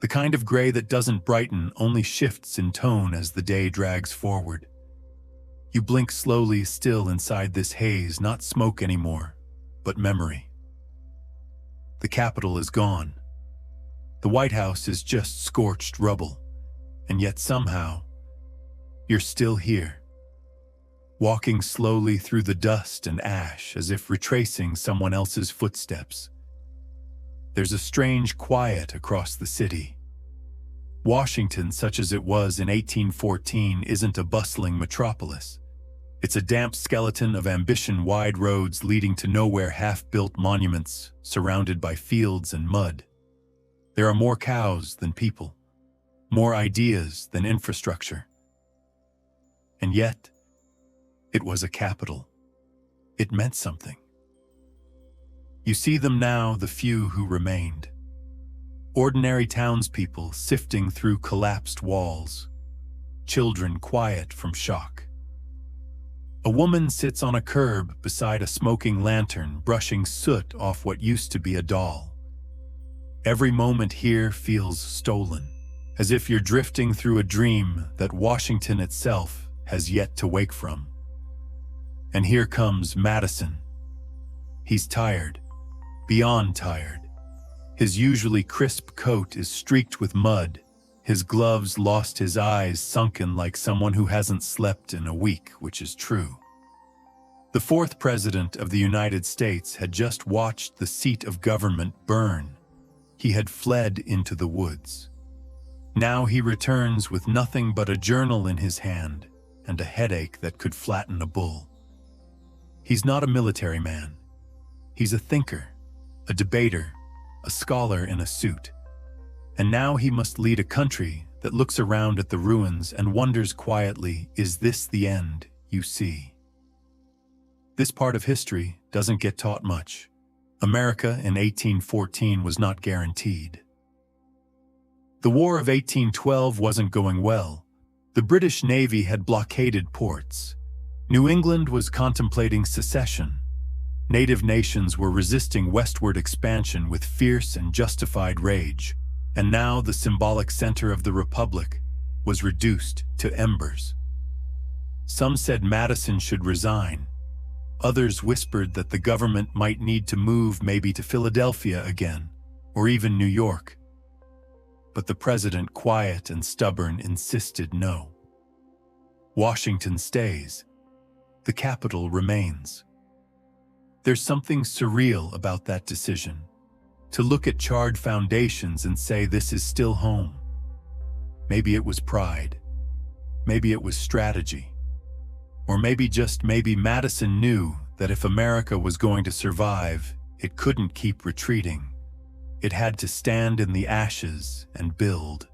The kind of gray that doesn't brighten, only shifts in tone as the day drags forward. You blink slowly, still inside this haze, not smoke anymore, but memory. The Capitol is gone. The White House is just scorched rubble. And yet somehow, you're still here, walking slowly through the dust and ash as if retracing someone else's footsteps. There's a strange quiet across the city. Washington, such as it was in 1814, isn't a bustling metropolis. It's a damp skeleton of ambition, wide roads leading to nowhere, half-built monuments surrounded by fields and mud. There are more cows than people, more ideas than infrastructure. And yet, it was a capital. It meant something. You see them now, the few who remained. Ordinary townspeople sifting through collapsed walls. Children quiet from shock. A woman sits on a curb beside a smoking lantern, brushing soot off what used to be a doll. Every moment here feels stolen, as if you're drifting through a dream that Washington itself has yet to wake from. And here comes Madison. He's tired, beyond tired. His usually crisp coat is streaked with mud. His gloves lost, his eyes sunken like someone who hasn't slept in a week, which is true. The fourth president of the United States had just watched the seat of government burn. He had fled into the woods. Now he returns with nothing but a journal in his hand and a headache that could flatten a bull. He's not a military man. He's a thinker, a debater, a scholar in a suit. And now he must lead a country that looks around at the ruins and wonders quietly, is this the end you see? This part of history doesn't get taught much. America in 1814 was not guaranteed. The War of 1812 wasn't going well. The British Navy had blockaded ports. New England was contemplating secession. Native nations were resisting westward expansion with fierce and justified rage. And now the symbolic center of the Republic was reduced to embers. Some said Madison should resign. Others whispered that the government might need to move maybe to Philadelphia again, or even New York. But the president, quiet and stubborn, insisted no. Washington stays. The capital remains. There's something surreal about that decision. To look at charred foundations and say this is still home. Maybe it was pride. Maybe it was strategy. Or maybe just maybe Madison knew that if America was going to survive, it couldn't keep retreating. It had to stand in the ashes and build.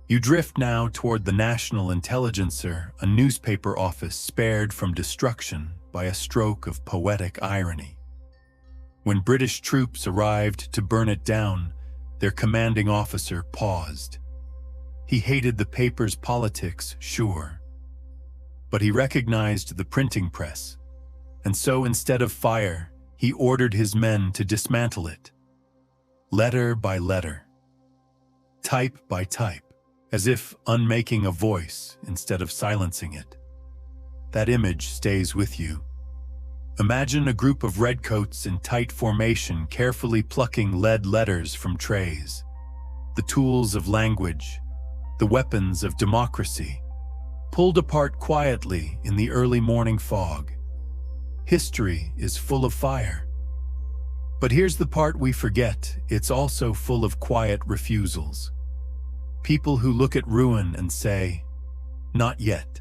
You drift now toward the National Intelligencer, a newspaper office spared from destruction by a stroke of poetic irony. When British troops arrived to burn it down, their commanding officer paused. He hated the paper's politics, sure. But he recognized the printing press, and so instead of fire, he ordered his men to dismantle it. Letter by letter, type by type, as if unmaking a voice instead of silencing it. That image stays with you. Imagine a group of redcoats in tight formation carefully plucking lead letters from trays. The tools of language, the weapons of democracy, pulled apart quietly in the early morning fog. History is full of fire. But here's the part we forget, it's also full of quiet refusals. People who look at ruin and say, not yet.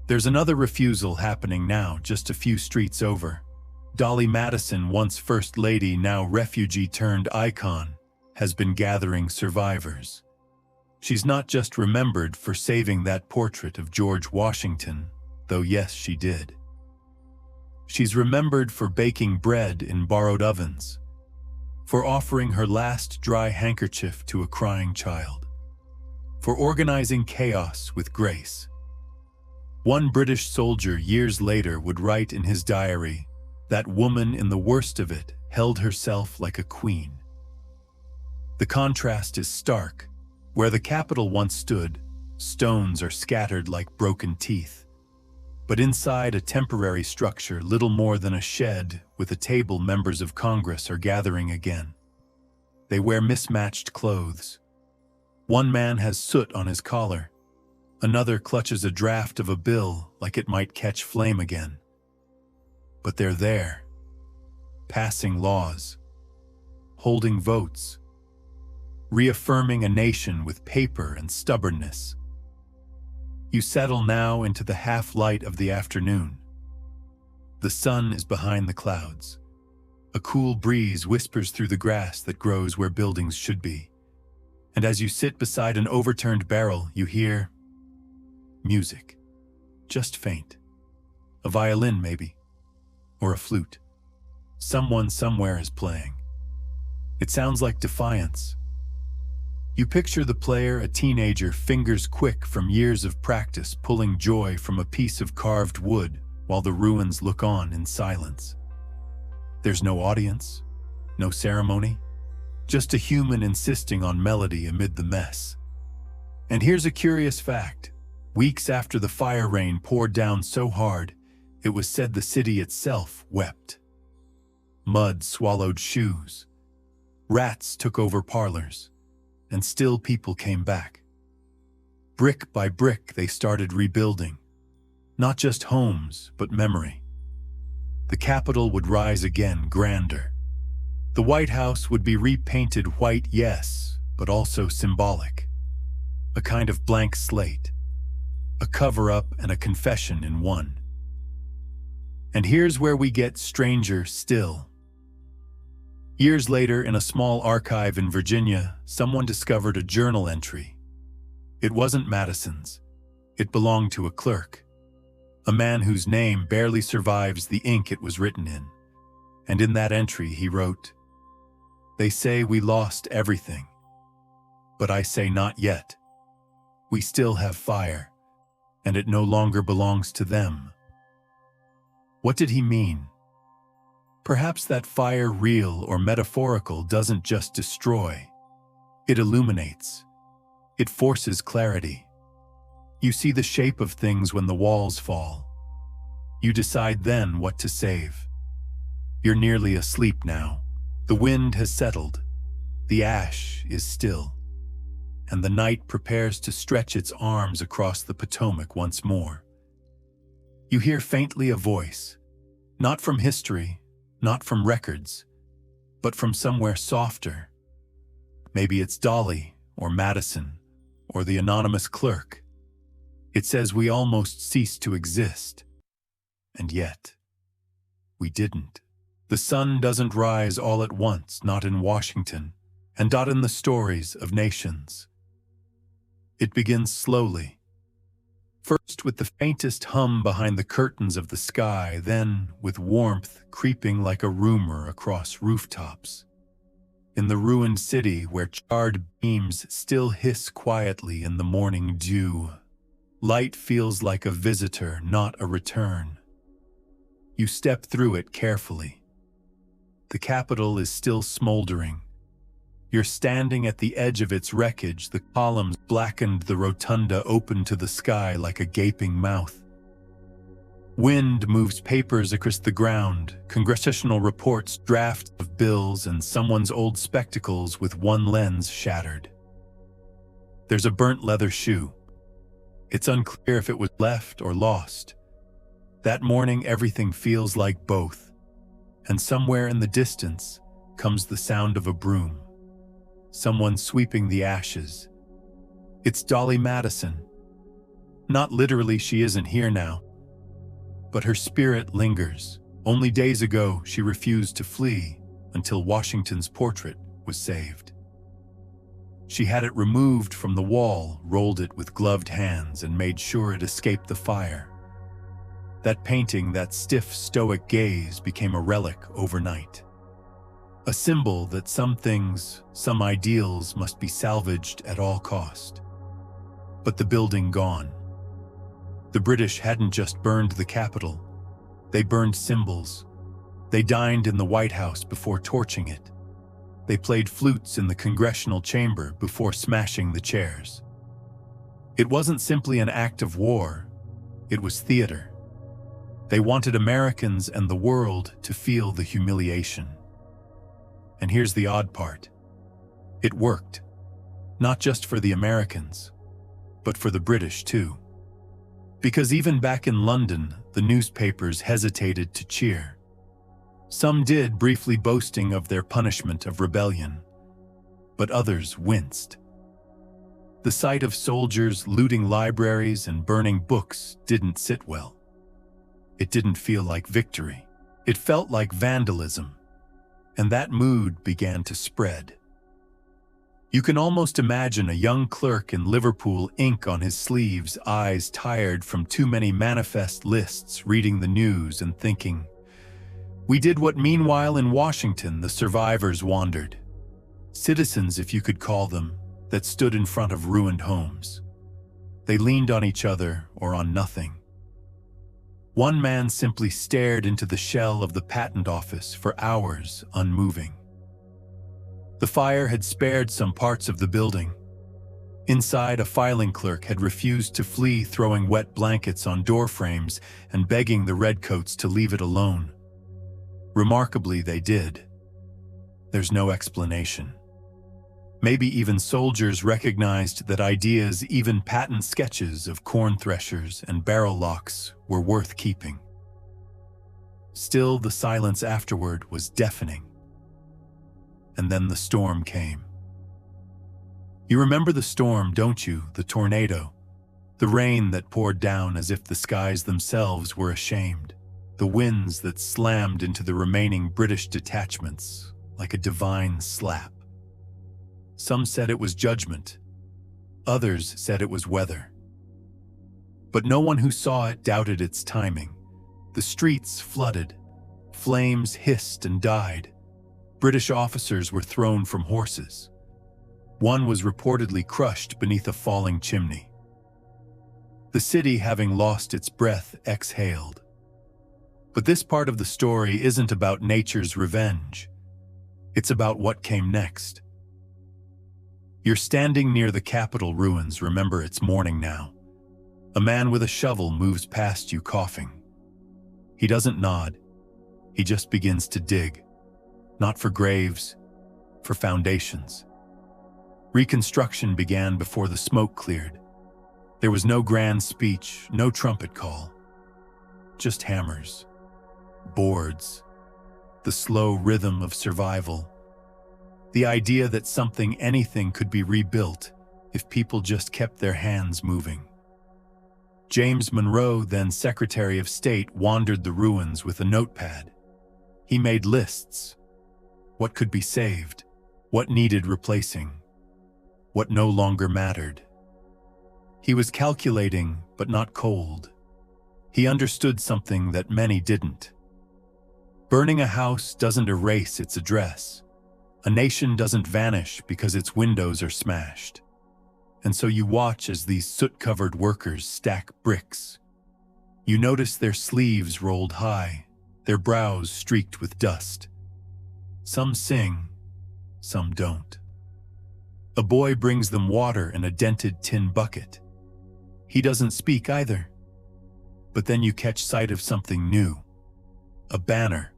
There's another refusal happening now, just a few streets over. Dolly Madison, once First Lady, now refugee turned icon, has been gathering survivors. She's not just remembered for saving that portrait of George Washington, though yes, she did. She's remembered for baking bread in borrowed ovens, for offering her last dry handkerchief to a crying child, for organizing chaos with grace. One British soldier years later would write in his diary, "That woman in the worst of it held herself like a queen." The contrast is stark. Where the Capitol once stood, stones are scattered like broken teeth. But inside a temporary structure, little more than a shed with a table, members of Congress are gathering again. They wear mismatched clothes. One man has soot on his collar. Another clutches a draft of a bill like it might catch flame again. But they're there, passing laws, holding votes, reaffirming a nation with paper and stubbornness. You settle now into the half-light of the afternoon. The sun is behind the clouds. A cool breeze whispers through the grass that grows where buildings should be. And as you sit beside an overturned barrel, you hear, music. Just faint. A violin, maybe. Or a flute. Someone somewhere is playing. It sounds like defiance. You picture the player, a teenager, fingers quick from years of practice, pulling joy from a piece of carved wood while the ruins look on in silence. There's no audience, no ceremony, just a human insisting on melody amid the mess. And here's a curious fact. Weeks after the fire rain poured down so hard, it was said the city itself wept. Mud swallowed shoes. Rats took over parlors. And still people came back. Brick by brick, they started rebuilding. Not just homes, but memory. The capital would rise again, grander. The White House would be repainted white, yes, but also symbolic. A kind of blank slate. A cover-up and a confession in one. And here's where we get stranger still. Years later, in a small archive in Virginia, someone discovered a journal entry. It wasn't Madison's. It belonged to a clerk. A man whose name barely survives the ink it was written in. And in that entry he wrote, "They say we lost everything. But I say not yet. We still have fire, and it no longer belongs to them." What did he mean? Perhaps that fire, real or metaphorical, doesn't just destroy. It illuminates. It forces clarity. You see the shape of things when the walls fall. You decide then what to save. You're nearly asleep now. The wind has settled. The ash is still. And the night prepares to stretch its arms across the Potomac once more. You hear faintly a voice, not from history, not from records, but from somewhere softer. Maybe it's Dolly, or Madison, or the anonymous clerk. It says we almost ceased to exist. And yet, we didn't. The sun doesn't rise all at once, not in Washington, and not in the stories of nations. It begins slowly. First with the faintest hum behind the curtains of the sky, then with warmth creeping like a rumor across rooftops. In the ruined city where charred beams still hiss quietly in the morning dew, light feels like a visitor, not a return. You step through it carefully. The Capitol is still smoldering. You're standing at the edge of its wreckage, the columns blackened, the rotunda open to the sky like a gaping mouth. Wind moves papers across the ground, congressional reports, drafts of bills, and someone's old spectacles with one lens shattered. There's a burnt leather shoe. It's unclear if it was left or lost. That morning, everything feels like both. And somewhere in the distance comes the sound of a broom. Someone sweeping the ashes. It's Dolly Madison. Not literally, she isn't here now. But her spirit lingers. Only days ago, she refused to flee until Washington's portrait was saved. She had it removed from the wall, rolled it with gloved hands, and made sure it escaped the fire. That painting, that stiff, stoic gaze, became a relic overnight. A symbol that some things, some ideals must be salvaged at all cost. But the building gone. The British hadn't just burned the Capitol. They burned symbols. They dined in the White House before torching it. They played flutes in the congressional chamber before smashing the chairs. It wasn't simply an act of war. It was theater. They wanted Americans and the world to feel the humiliation. And here's the odd part. It worked. Not just for the Americans, but for the British too. Because even back in London, the newspapers hesitated to cheer. Some did, briefly boasting of their punishment of rebellion, but others winced. The sight of soldiers looting libraries and burning books didn't sit well. It didn't feel like victory. It felt like vandalism. And that mood began to spread. You can almost imagine a young clerk in Liverpool, ink on his sleeves, eyes tired from too many manifest lists, reading the news and thinking, "We did what." Meanwhile, in Washington, the survivors wandered. Citizens, if you could call them, that stood in front of ruined homes. They leaned on each other or on nothing. One man simply stared into the shell of the patent office for hours, unmoving. The fire had spared some parts of the building. Inside, a filing clerk had refused to flee, throwing wet blankets on door frames and begging the redcoats to leave it alone. Remarkably, they did. There's no explanation. Maybe even soldiers recognized that ideas, even patent sketches of corn threshers and barrel locks, were worth keeping. Still, the silence afterward was deafening. And then the storm came. You remember the storm, don't you? The tornado. The rain that poured down as if the skies themselves were ashamed. The winds that slammed into the remaining British detachments like a divine slap. Some said it was judgment. Others said it was weather. But no one who saw it doubted its timing. The streets flooded. Flames hissed and died. British officers were thrown from horses. One was reportedly crushed beneath a falling chimney. The city, having lost its breath, exhaled. But this part of the story isn't about nature's revenge. It's about what came next. You're standing near the Capitol ruins. Remember, it's morning now. A man with a shovel moves past you, coughing. He doesn't nod. He just begins to dig. Not for graves, for foundations. Reconstruction began before the smoke cleared. There was no grand speech, no trumpet call. Just hammers, boards, the slow rhythm of survival. The idea that something, anything, could be rebuilt if people just kept their hands moving. James Monroe, then Secretary of State, wandered the ruins with a notepad. He made lists. What could be saved? What needed replacing? What no longer mattered? He was calculating, but not cold. He understood something that many didn't. Burning a house doesn't erase its address. A nation doesn't vanish because its windows are smashed. And so you watch as these soot-covered workers stack bricks. You notice their sleeves rolled high, their brows streaked with dust. Some sing, some don't. A boy brings them water in a dented tin bucket. He doesn't speak either. But then you catch sight of something new. A banner,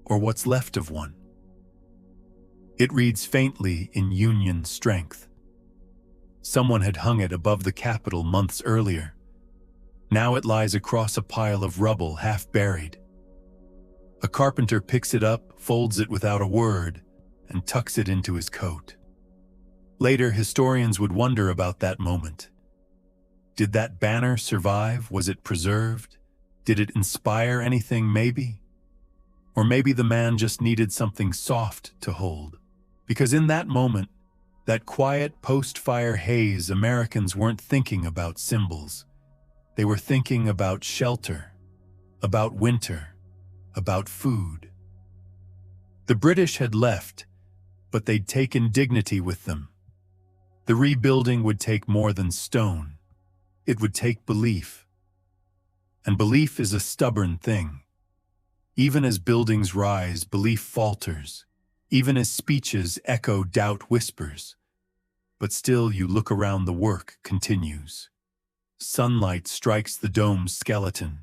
or what's left of one. It reads faintly in Union strength. Someone had hung it above the Capitol months earlier. Now it lies across a pile of rubble, half buried. A carpenter picks it up, folds it without a word, and tucks it into his coat. Later, historians would wonder about that moment. Did that banner survive? Was it preserved? Did it inspire anything, maybe? Or maybe the man just needed something soft to hold. Because in that moment, that quiet post-fire haze, Americans weren't thinking about symbols. They were thinking about shelter, about winter, about food. The British had left, but they'd taken dignity with them. The rebuilding would take more than stone. It would take belief. And belief is a stubborn thing. Even as buildings rise, belief falters. Even as speeches echo, doubt whispers. But still, you look around, the work continues. Sunlight strikes the dome's skeleton.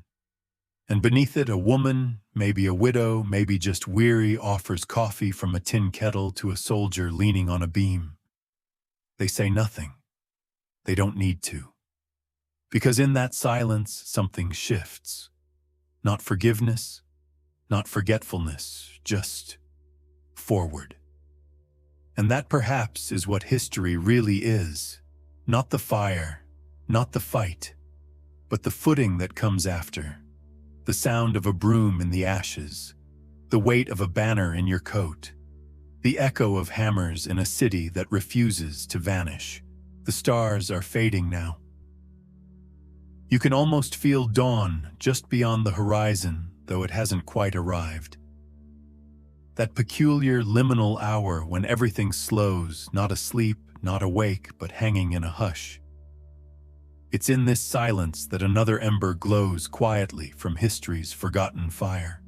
And beneath it, a woman, maybe a widow, maybe just weary, offers coffee from a tin kettle to a soldier leaning on a beam. They say nothing. They don't need to. Because in that silence, something shifts. Not forgiveness, not forgetfulness, just forward. And that perhaps is what history really is. Not the fire, not the fight, but the footing that comes after. The sound of a broom in the ashes, the weight of a banner in your coat, The echo of hammers in a city that refuses to vanish. The stars are fading now. You can almost feel dawn just beyond the horizon, though it hasn't quite arrived. That peculiar liminal hour when everything slows, not asleep, not awake, but hanging in a hush. It's in this silence that another ember glows quietly from history's forgotten fire.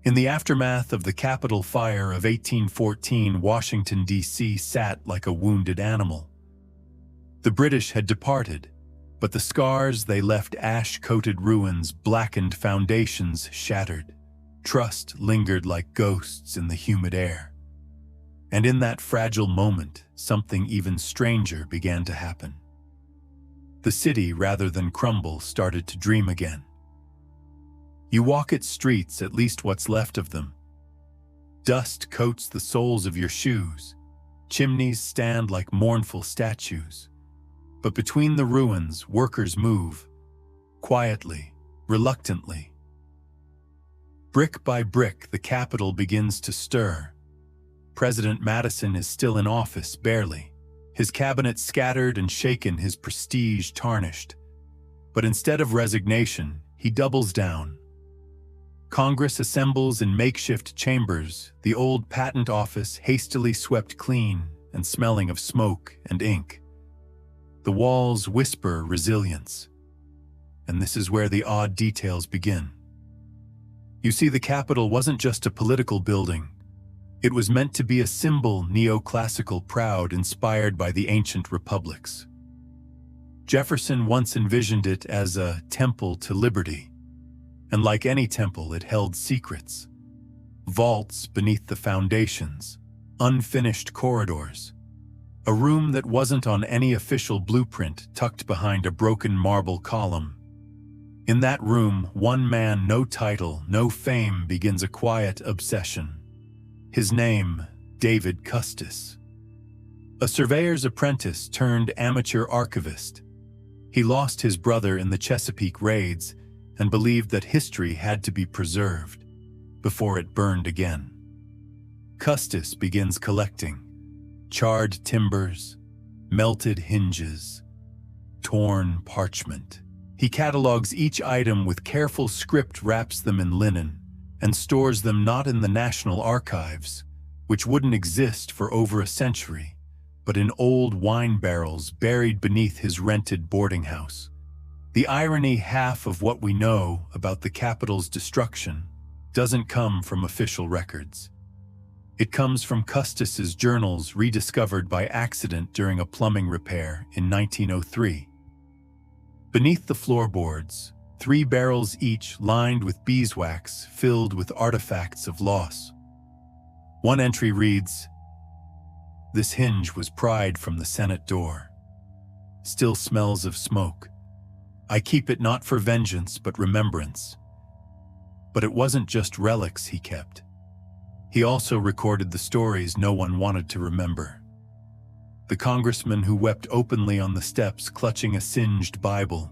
In the aftermath of the Capitol Fire of 1814, Washington, D.C. sat like a wounded animal. The British had departed, but the scars they left ash-coated ruins, blackened foundations shattered. Trust lingered like ghosts in the humid air. And in that fragile moment, something even stranger began to happen. The city, rather than crumble, started to dream again. You walk its streets, at least what's left of them. Dust coats the soles of your shoes. Chimneys stand like mournful statues. But between the ruins, workers move, quietly, reluctantly. Brick by brick, the Capitol begins to stir. President Madison is still in office, barely. His cabinet scattered and shaken, his prestige tarnished. But instead of resignation, he doubles down. Congress assembles in makeshift chambers, the old patent office hastily swept clean and smelling of smoke and ink. The walls whisper resilience. And this is where the odd details begin. You see, the Capitol wasn't just a political building. It was meant to be a symbol, neoclassical, proud, inspired by the ancient republics. Jefferson once envisioned it as a temple to liberty. And like any temple, it held secrets. Vaults beneath the foundations, unfinished corridors. A room that wasn't on any official blueprint, tucked behind a broken marble column. In that room, one man, no title, no fame, begins a quiet obsession. His name, David Custis. A surveyor's apprentice turned amateur archivist. He lost his brother in the Chesapeake raids and believed that history had to be preserved before it burned again. Custis begins collecting charred timbers, melted hinges, torn parchment. He catalogs each item with careful script, wraps them in linen, and stores them not in the National Archives, which wouldn't exist for over a century, but in old wine barrels buried beneath his rented boarding house. The irony, half of what we know about the Capitol's destruction doesn't come from official records. It comes from Custis's journals rediscovered by accident during a plumbing repair in 1903. Beneath the floorboards, 3 barrels each lined with beeswax filled with artifacts of loss. One entry reads, "This hinge was pried from the Senate door. Still smells of smoke. I keep it not for vengeance but remembrance." But it wasn't just relics he kept. He also recorded the stories no one wanted to remember. The congressman who wept openly on the steps clutching a singed Bible.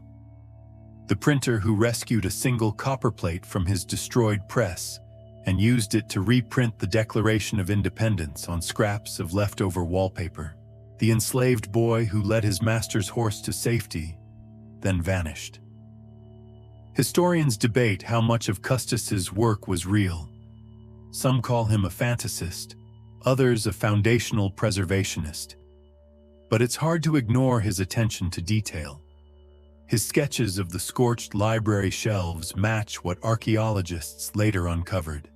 The printer who rescued a single copperplate from his destroyed press and used it to reprint the Declaration of Independence on scraps of leftover wallpaper. The enslaved boy who led his master's horse to safety, then vanished. Historians debate how much of Custis's work was real. Some call him a fantasist, others a foundational preservationist. But it's hard to ignore his attention to detail. His sketches of the scorched library shelves match what archaeologists later uncovered.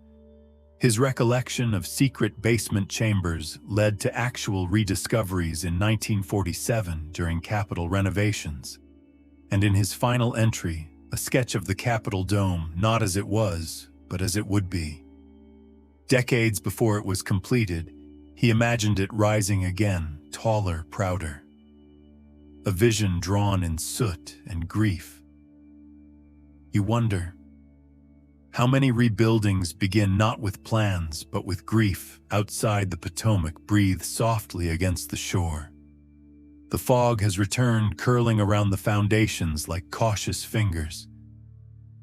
His recollection of secret basement chambers led to actual rediscoveries in 1947 during Capitol renovations. And in his final entry, a sketch of the Capitol dome, not as it was, but as it would be. Decades before it was completed, he imagined it rising again, taller, prouder. A vision drawn in soot and grief. You wonder, how many rebuildings begin not with plans, but with grief? Outside, the Potomac breathes softly against the shore. The fog has returned, curling around the foundations like cautious fingers.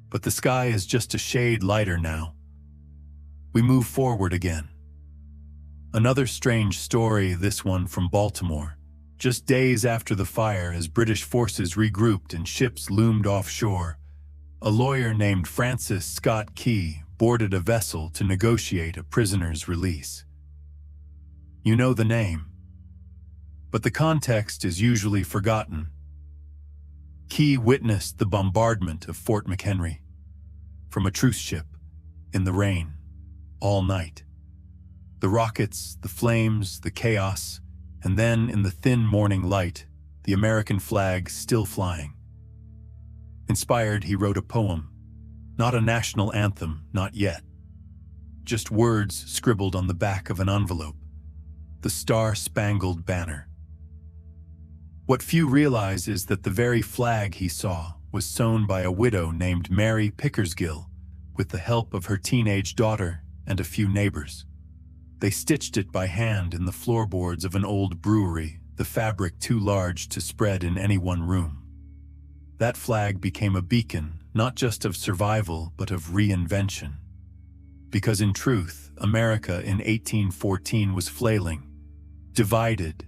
But the sky is just a shade lighter now. We move forward again. Another strange story, this one from Baltimore. Just days after the fire, as British forces regrouped and ships loomed offshore, a lawyer named Francis Scott Key boarded a vessel to negotiate a prisoner's release. You know the name, but the context is usually forgotten. Key witnessed the bombardment of Fort McHenry from a truce ship in the rain all night. The rockets, the flames, the chaos, and then in the thin morning light, the American flag still flying. Inspired, he wrote a poem, not a national anthem, not yet. Just words scribbled on the back of an envelope, the Star-Spangled Banner. What few realize is that the very flag he saw was sewn by a widow named Mary Pickersgill with the help of her teenage daughter and a few neighbors. They stitched it by hand in the floorboards of an old brewery, the fabric too large to spread in any one room. That flag became a beacon, not just of survival, but of reinvention. Because in truth, America in 1814 was flailing, divided,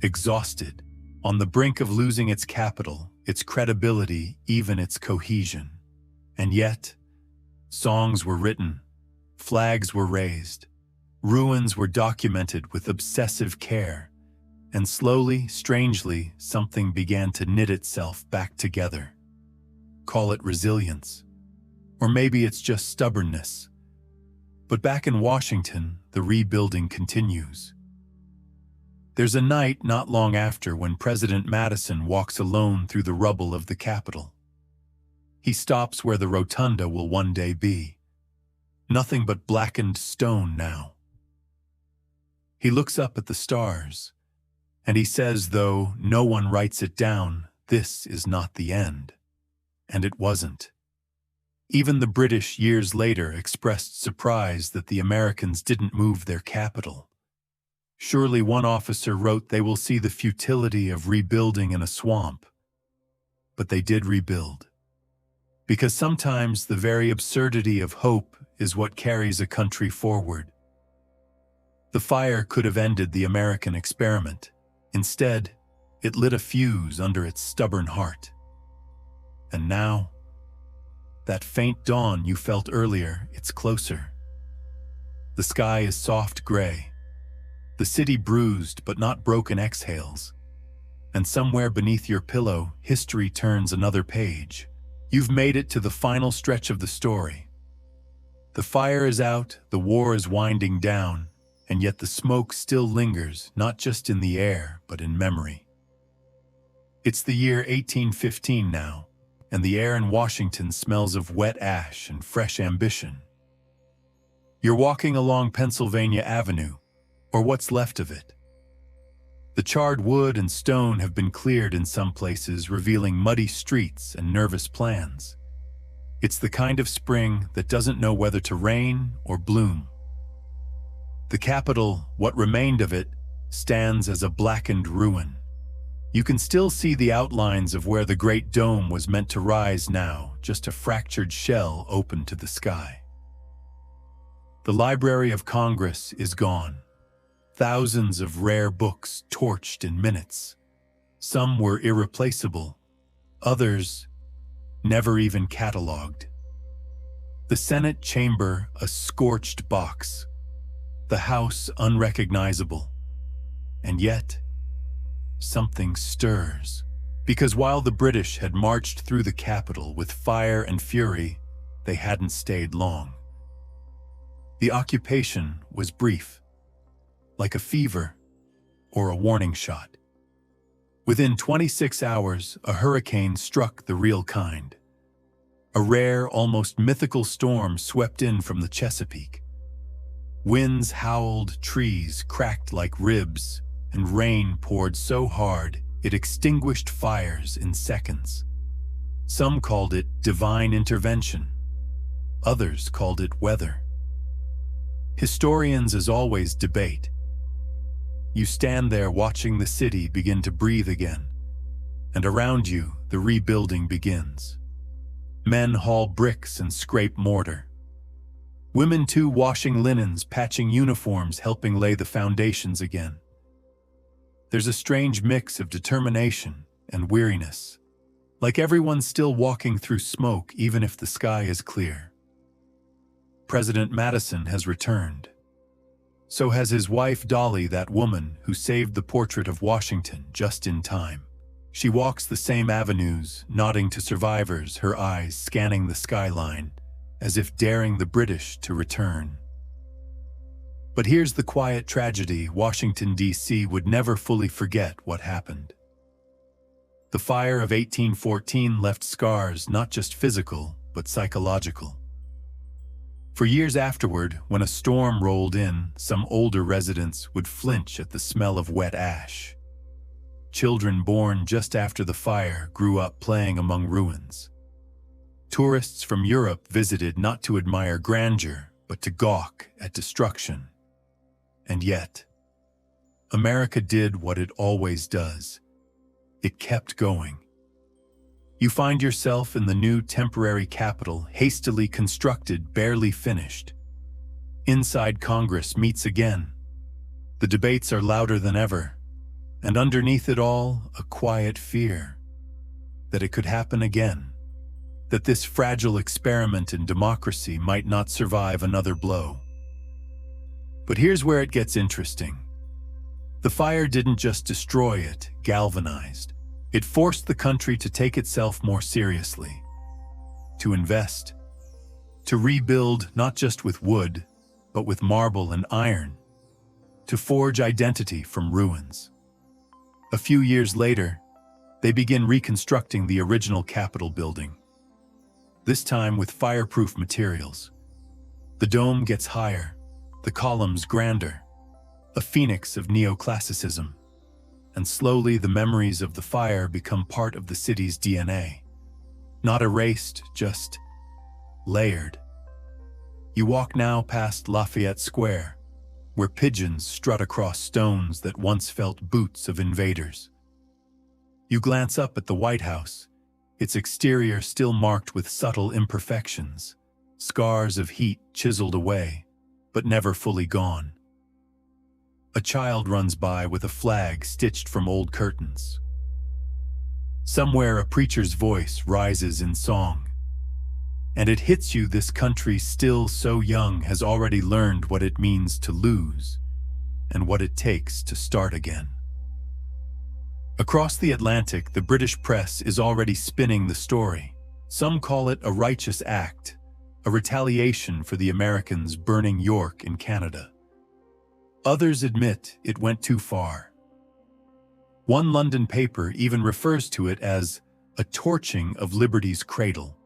exhausted, on the brink of losing its capital, its credibility, even its cohesion. And yet, songs were written, flags were raised, ruins were documented with obsessive care, and slowly, strangely, something began to knit itself back together. Call it resilience, or maybe it's just stubbornness. But back in Washington, the rebuilding continues. There's a night not long after when President Madison walks alone through the rubble of the Capitol. He stops where the rotunda will one day be. Nothing but blackened stone now. He looks up at the stars, and he says, though no one writes it down, this is not the end. And it wasn't. Even the British years later expressed surprise that the Americans didn't move their capital. Surely one officer wrote they will see the futility of rebuilding in a swamp. But they did rebuild. Because sometimes the very absurdity of hope is what carries a country forward. The fire could have ended the American experiment. Instead, it lit a fuse under its stubborn heart. And now, that faint dawn you felt earlier, it's closer. The sky is soft gray. The city bruised but not broken exhales. And somewhere beneath your pillow, history turns another page. You've made it to the final stretch of the story. The fire is out, the war is winding down, and yet the smoke still lingers, not just in the air, but in memory. It's the year 1815 now, and the air in Washington smells of wet ash and fresh ambition. You're walking along Pennsylvania Avenue, or what's left of it. The charred wood and stone have been cleared in some places, revealing muddy streets and nervous plans. It's the kind of spring that doesn't know whether to rain or bloom. The Capitol, what remained of it, stands as a blackened ruin. You can still see the outlines of where the Great Dome was meant to rise now, just a fractured shell open to the sky. The Library of Congress is gone. Thousands of rare books torched in minutes. Some were irreplaceable, others never even catalogued. The Senate chamber, a scorched box. The House unrecognizable. And yet, something stirs. Because while the British had marched through the Capitol with fire and fury, they hadn't stayed long. The occupation was brief, like a fever or a warning shot. Within 26 hours, a hurricane struck the real kind. A rare, almost mythical storm swept in from the Chesapeake. Winds howled, trees cracked like ribs, and rain poured so hard it extinguished fires in seconds. Some called it divine intervention. Others called it weather. Historians, as always, debate. You stand there watching the city begin to breathe again, and around you, the rebuilding begins. Men haul bricks and scrape mortar. Women too, washing linens, patching uniforms, helping lay the foundations again. There's a strange mix of determination and weariness, like everyone's still walking through smoke even if the sky is clear. President Madison has returned. So has his wife Dolly, that woman who saved the portrait of Washington just in time. She walks the same avenues, nodding to survivors, her eyes scanning the skyline, as if daring the British to return. But here's the quiet tragedy: Washington, D.C. would never fully forget what happened. The fire of 1814 left scars, not just physical, but psychological. For years afterward, when a storm rolled in, some older residents would flinch at the smell of wet ash. Children born just after the fire grew up playing among ruins. Tourists from Europe visited not to admire grandeur, but to gawk at destruction. And yet, America did what it always does. It kept going. You find yourself in the new temporary Capitol, hastily constructed, barely finished. Inside, Congress meets again. The debates are louder than ever, and underneath it all, a quiet fear that it could happen again, that this fragile experiment in democracy might not survive another blow. But here's where it gets interesting. The fire didn't just destroy it, galvanized. It forced the country to take itself more seriously, to invest, to rebuild not just with wood, but with marble and iron, to forge identity from ruins. A few years later, they begin reconstructing the original Capitol building, this time with fireproof materials. The dome gets higher, the columns grander, a phoenix of neoclassicism. And slowly the memories of the fire become part of the city's DNA. Not erased, just layered. You walk now past Lafayette Square, where pigeons strut across stones that once felt boots of invaders. You glance up at the White House, its exterior still marked with subtle imperfections, scars of heat chiseled away, but never fully gone. A child runs by with a flag stitched from old curtains. Somewhere a preacher's voice rises in song. And it hits you, this country, still so young, has already learned what it means to lose and what it takes to start again. Across the Atlantic, the British press is already spinning the story. Some call it a righteous act, a retaliation for the Americans burning York in Canada. Others admit it went too far. One London paper even refers to it as a torching of liberty's cradle.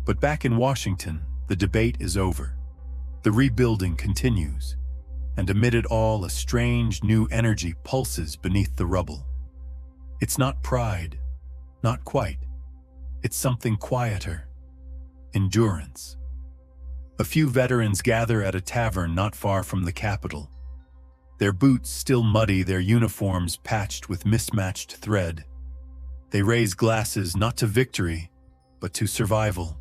But back in Washington, the debate is over. The rebuilding continues, and amid it all, a strange new energy pulses beneath the rubble. It's not pride, not quite. It's something quieter: endurance. A few veterans gather at a tavern not far from the Capitol. Their boots still muddy, their uniforms patched with mismatched thread. They raise glasses not to victory, but to survival.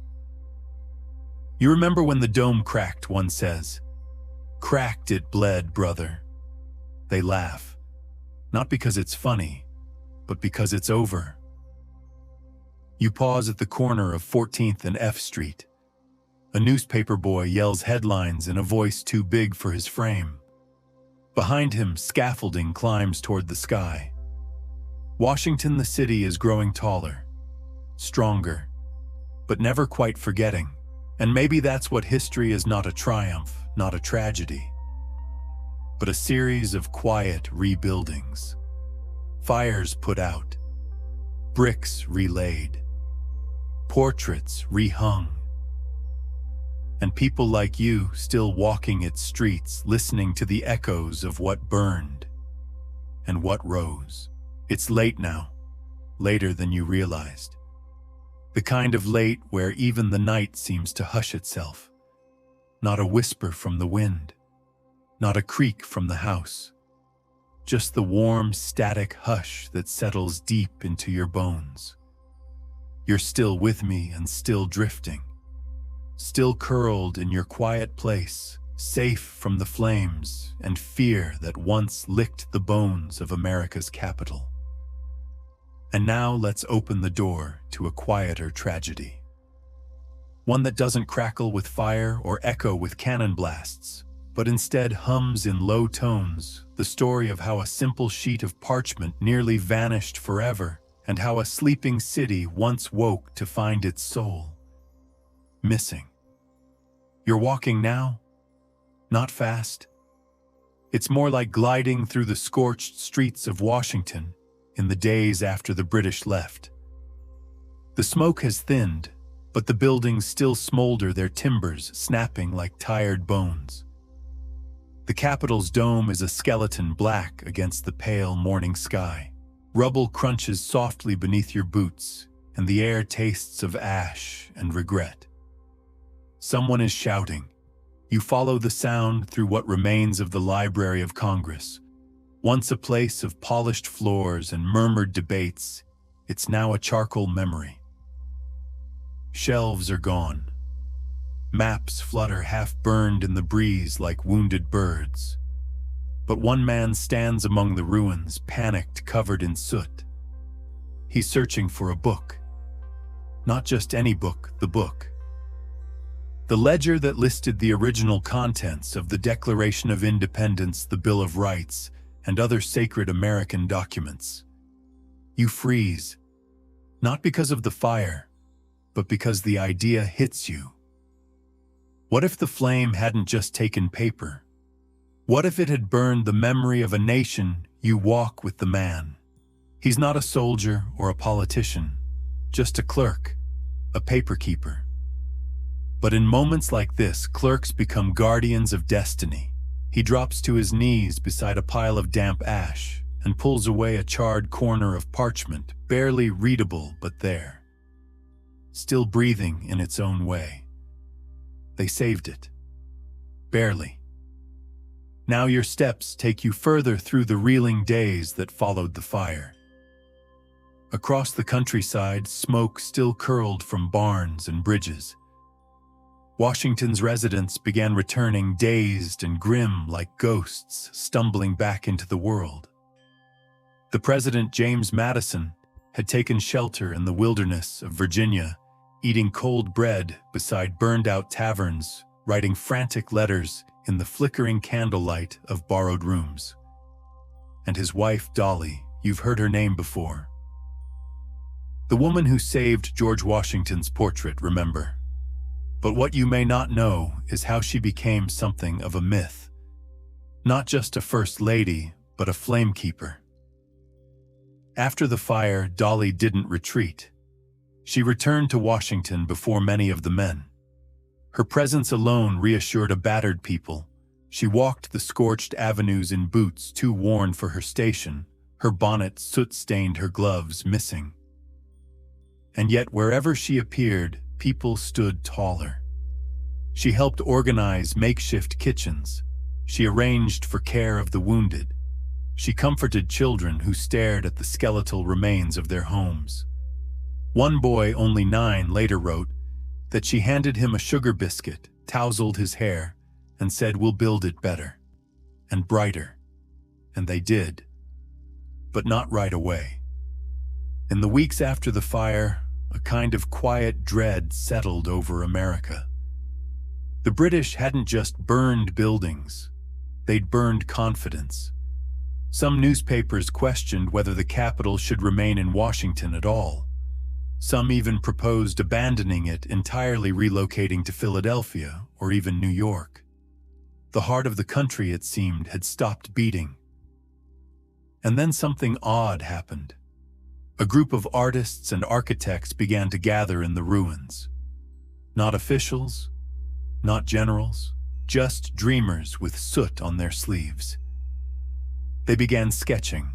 "You remember when the dome cracked," one says. "Cracked, it bled, brother." They laugh, not because it's funny, but because it's over. You pause at the corner of 14th and F Street. A newspaper boy yells headlines in a voice too big for his frame. Behind him, scaffolding climbs toward the sky. Washington, the city, is growing taller, stronger, but never quite forgetting. And maybe that's what history is: not a triumph, not a tragedy, but a series of quiet rebuildings. Fires put out, bricks relaid, portraits rehung, and people like you still walking its streets, listening to the echoes of what burned and what rose. It's late now, later than you realized. The kind of late where even the night seems to hush itself. Not a whisper from the wind, not a creak from the house, just the warm, static hush that settles deep into your bones. You're still with me and still drifting. still curled in your quiet place, safe from the flames and fear that once licked the bones of America's capital. And now let's open the door to a quieter tragedy. One that doesn't crackle with fire or echo with cannon blasts, but instead hums in low tones the story of how a simple sheet of parchment nearly vanished forever, and how a sleeping city once woke to find its soul missing. You're walking now? Not fast. It's more like gliding through the scorched streets of Washington in the days after the British left. The smoke has thinned, but the buildings still smolder, their timbers snapping like tired bones. The Capitol's dome is a skeleton black against the pale morning sky. Rubble crunches softly beneath your boots, and the air tastes of ash and regret. Someone is shouting. You follow the sound through what remains of the Library of Congress. Once a place of polished floors and murmured debates, it's now a charcoal memory. Shelves are gone. Maps flutter half-burned in the breeze like wounded birds. But one man stands among the ruins, panicked, covered in soot. He's searching for a book. Not just any book, the book. The ledger that listed the original contents of the Declaration of Independence, the Bill of Rights, and other sacred American documents. You freeze, not because of the fire, but because the idea hits you. What if the flame hadn't just taken paper? What if it had burned the memory of a nation? You walk with the man. He's not a soldier or a politician, just a clerk, a paperkeeper. But in moments like this, clerks become guardians of destiny. He drops to his knees beside a pile of damp ash and pulls away a charred corner of parchment, barely readable but there, still breathing in its own way. They saved it. Barely. Now your steps take you further through the reeling days that followed the fire. Across the countryside, smoke still curled from barns and bridges. Washington's residents began returning, dazed and grim like ghosts stumbling back into the world. The President, James Madison, had taken shelter in the wilderness of Virginia, eating cold bread beside burned-out taverns, writing frantic letters in the flickering candlelight of borrowed rooms. And his wife, Dolly, you've heard her name before. The woman who saved George Washington's portrait, remember? But what you may not know is how she became something of a myth. Not just a first lady, but a flamekeeper. After the fire, Dolly didn't retreat. She returned to Washington before many of the men. Her presence alone reassured a battered people. She walked the scorched avenues in boots too worn for her station, her bonnet soot-stained, her gloves missing. And yet wherever she appeared, people stood taller. She helped organize makeshift kitchens. She arranged for care of the wounded. She comforted children who stared at the skeletal remains of their homes. One boy, only 9, later wrote that she handed him a sugar biscuit, tousled his hair, and said, "We'll build it better and brighter." And they did, but not right away. In the weeks after the fire, a kind of quiet dread settled over America. The British hadn't just burned buildings, they'd burned confidence. Some newspapers questioned whether the capital should remain in Washington at all. Some even proposed abandoning it entirely, relocating to Philadelphia or even New York. The heart of the country, it seemed, had stopped beating. And then something odd happened. A group of artists and architects began to gather in the ruins. Not officials, not generals, just dreamers with soot on their sleeves. They began sketching.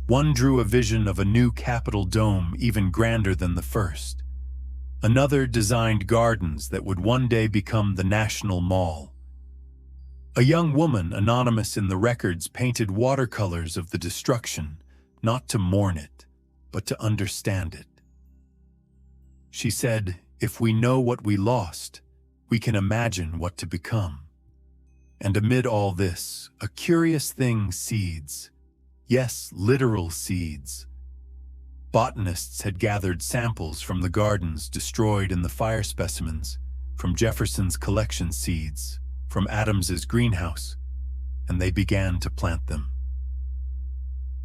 One drew a vision of a new Capitol dome even grander than the first. Another designed gardens that would one day become the National Mall. A young woman, anonymous in the records, painted watercolors of the destruction, not to mourn it, but to understand it. She said, "If we know what we lost, we can imagine what to become. And amid all this, a curious thing seeds. Yes, literal seeds. Botanists had gathered samples from the gardens destroyed in the fire specimens, from Jefferson's collection seeds, from Adams's greenhouse, and they began to plant them.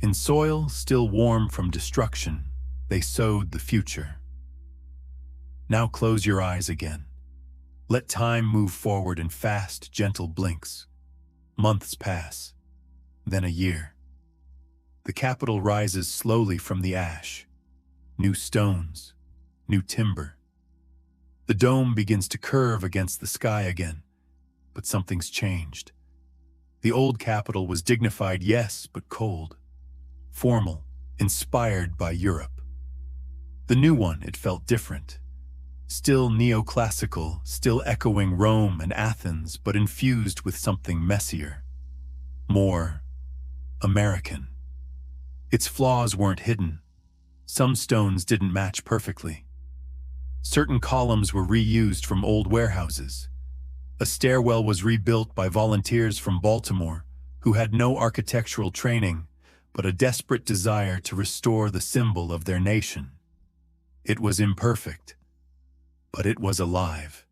In soil still warm from destruction, they sowed the future. Now close your eyes again. Let time move forward in fast, gentle blinks. Months pass, then a year. The Capitol rises slowly from the ash. New stones, new timber. The dome begins to curve against the sky again, but something's changed. The old Capitol was dignified, yes, but cold. Formal, inspired by Europe. The new one, it felt different. Still neoclassical, still echoing Rome and Athens, but infused with something messier. More American. Its flaws weren't hidden. Some stones didn't match perfectly. Certain columns were reused from old warehouses. A stairwell was rebuilt by volunteers from Baltimore who had no architectural training, but a desperate desire to restore the symbol of their nation. It was imperfect, but it was alive.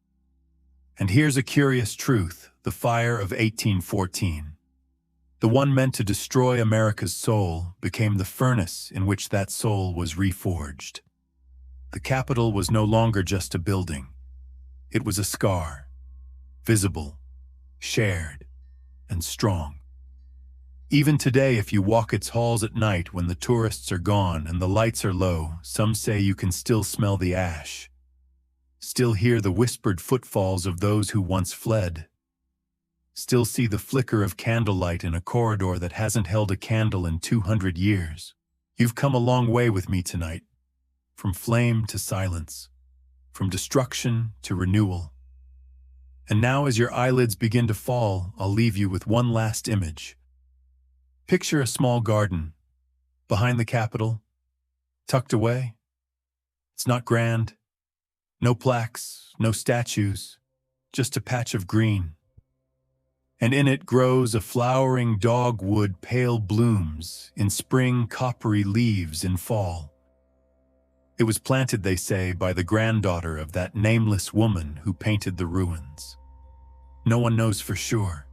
And here's a curious truth, the fire of 1814. The one meant to destroy America's soul became the furnace in which that soul was reforged. The Capitol was no longer just a building. It was a scar, visible, shared, and strong. Even today, if you walk its halls at night when the tourists are gone and the lights are low, some say you can still smell the ash, still hear the whispered footfalls of those who once fled, still see the flicker of candlelight in a corridor that hasn't held a candle in 200 years. You've come a long way with me tonight, from flame to silence, from destruction to renewal. And now as your eyelids begin to fall, I'll leave you with one last image. Picture a small garden, behind the Capitol, tucked away. It's not grand, no plaques, no statues, just a patch of green. And in it grows a flowering dogwood, pale blooms, in spring coppery leaves in fall. It was planted, they say, by the granddaughter of that nameless woman who painted the ruins. No one knows for sure.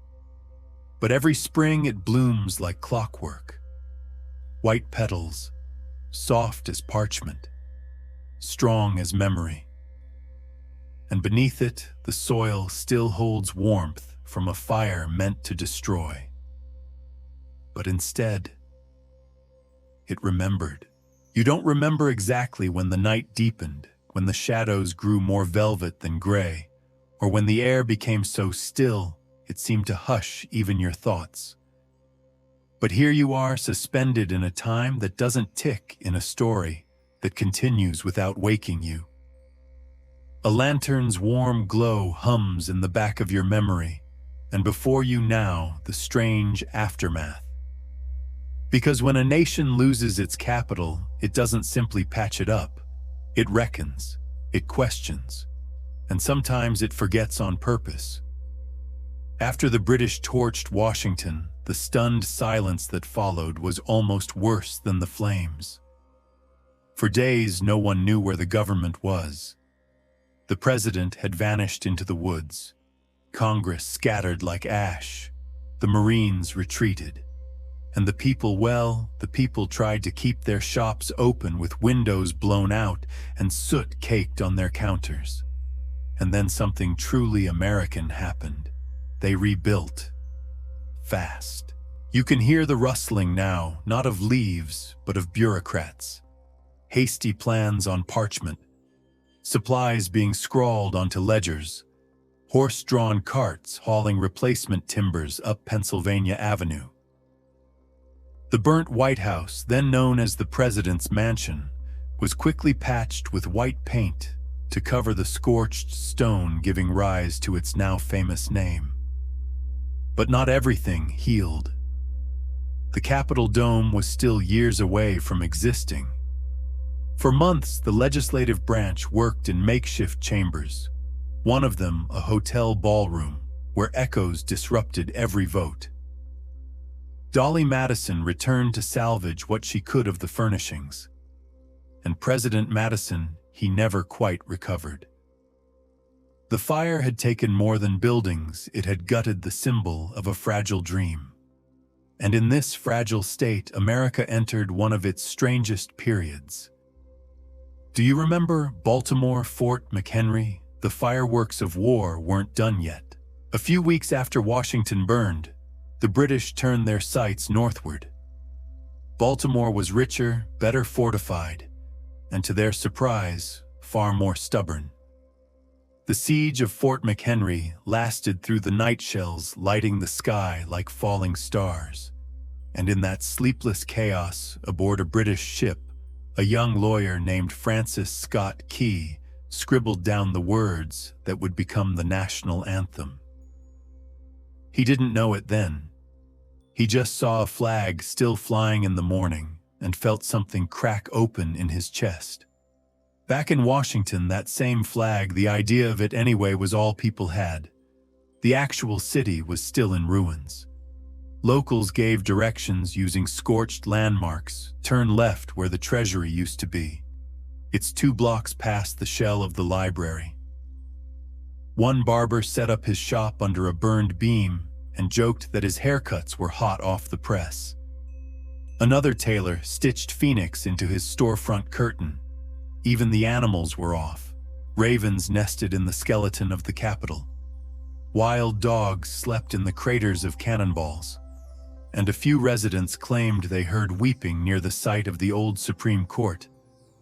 But every spring it blooms like clockwork. White petals, soft as parchment, strong as memory. And beneath it, the soil still holds warmth from a fire meant to destroy. But instead, it remembered. You don't remember exactly when the night deepened, when the shadows grew more velvet than gray, or when the air became so still it seemed to hush even your thoughts. But here you are, suspended in a time that doesn't tick, in a story that continues without waking you. A lantern's warm glow hums in the back of your memory, and before you now, the strange aftermath. Because when a nation loses its capital, it doesn't simply patch it up. It reckons, it questions, and sometimes it forgets on purpose. After the British torched Washington, the stunned silence that followed was almost worse than the flames. For days, no one knew where the government was. The president had vanished into the woods. Congress scattered like ash. The Marines retreated. And the people, well, the people tried to keep their shops open with windows blown out and soot caked on their counters. And then something truly American happened. They rebuilt. Fast. You can hear the rustling now, not of leaves, but of bureaucrats. Hasty plans on parchment. Supplies being scrawled onto ledgers. Horse-drawn carts hauling replacement timbers up Pennsylvania Avenue. The burnt White House, then known as the President's Mansion, was quickly patched with white paint to cover the scorched stone giving rise to its now famous name. But not everything healed. The Capitol dome was still years away from existing. For months, the legislative branch worked in makeshift chambers, One of them a hotel ballroom, where echoes disrupted every vote. Dolly Madison returned to salvage what she could of the furnishings. And President Madison, he never quite recovered. The fire had taken more than buildings, it had gutted the symbol of a fragile dream. And in this fragile state, America entered one of its strangest periods. Do you remember Baltimore, Fort McHenry? The fireworks of war weren't done yet. A few weeks after Washington burned, the British turned their sights northward. Baltimore was richer, better fortified, and to their surprise, far more stubborn. The siege of Fort McHenry lasted through the night shells lighting the sky like falling stars. And in that sleepless chaos, aboard a British ship, a young lawyer named Francis Scott Key scribbled down the words that would become the national anthem. He didn't know it then. He just saw a flag still flying in the morning and felt something crack open in his chest. Back in Washington, that same flag, the idea of it anyway, was all people had. The actual city was still in ruins. Locals gave directions using scorched landmarks. Turn left where the treasury used to be. It's 2 blocks past the shell of the library. One barber set up his shop under a burned beam and joked that his haircuts were hot off the press. Another tailor stitched Phoenix into his storefront curtain. Even the animals were off. Ravens nested in the skeleton of the Capitol. Wild dogs slept in the craters of cannonballs. And a few residents claimed they heard weeping near the site of the old Supreme Court,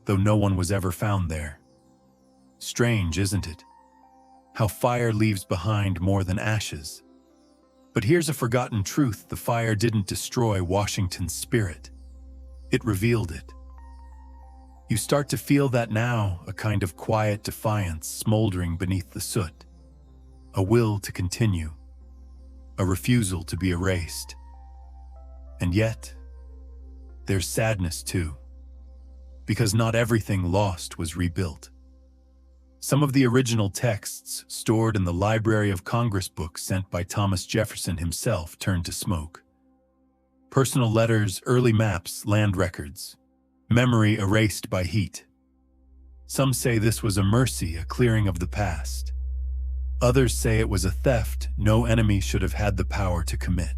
though no one was ever found there. Strange, isn't it? How fire leaves behind more than ashes. But here's a forgotten truth: the fire didn't destroy Washington's spirit. It revealed it. You start to feel that now, a kind of quiet defiance smoldering beneath the soot. A will to continue. A refusal to be erased. And yet, there's sadness too. Because not everything lost was rebuilt. Some of the original texts stored in the Library of Congress books sent by Thomas Jefferson himself turned to smoke. Personal letters, early maps, land records. Memory erased by heat. Some say this was a mercy, a clearing of the past. Others say it was a theft no enemy should have had the power to commit.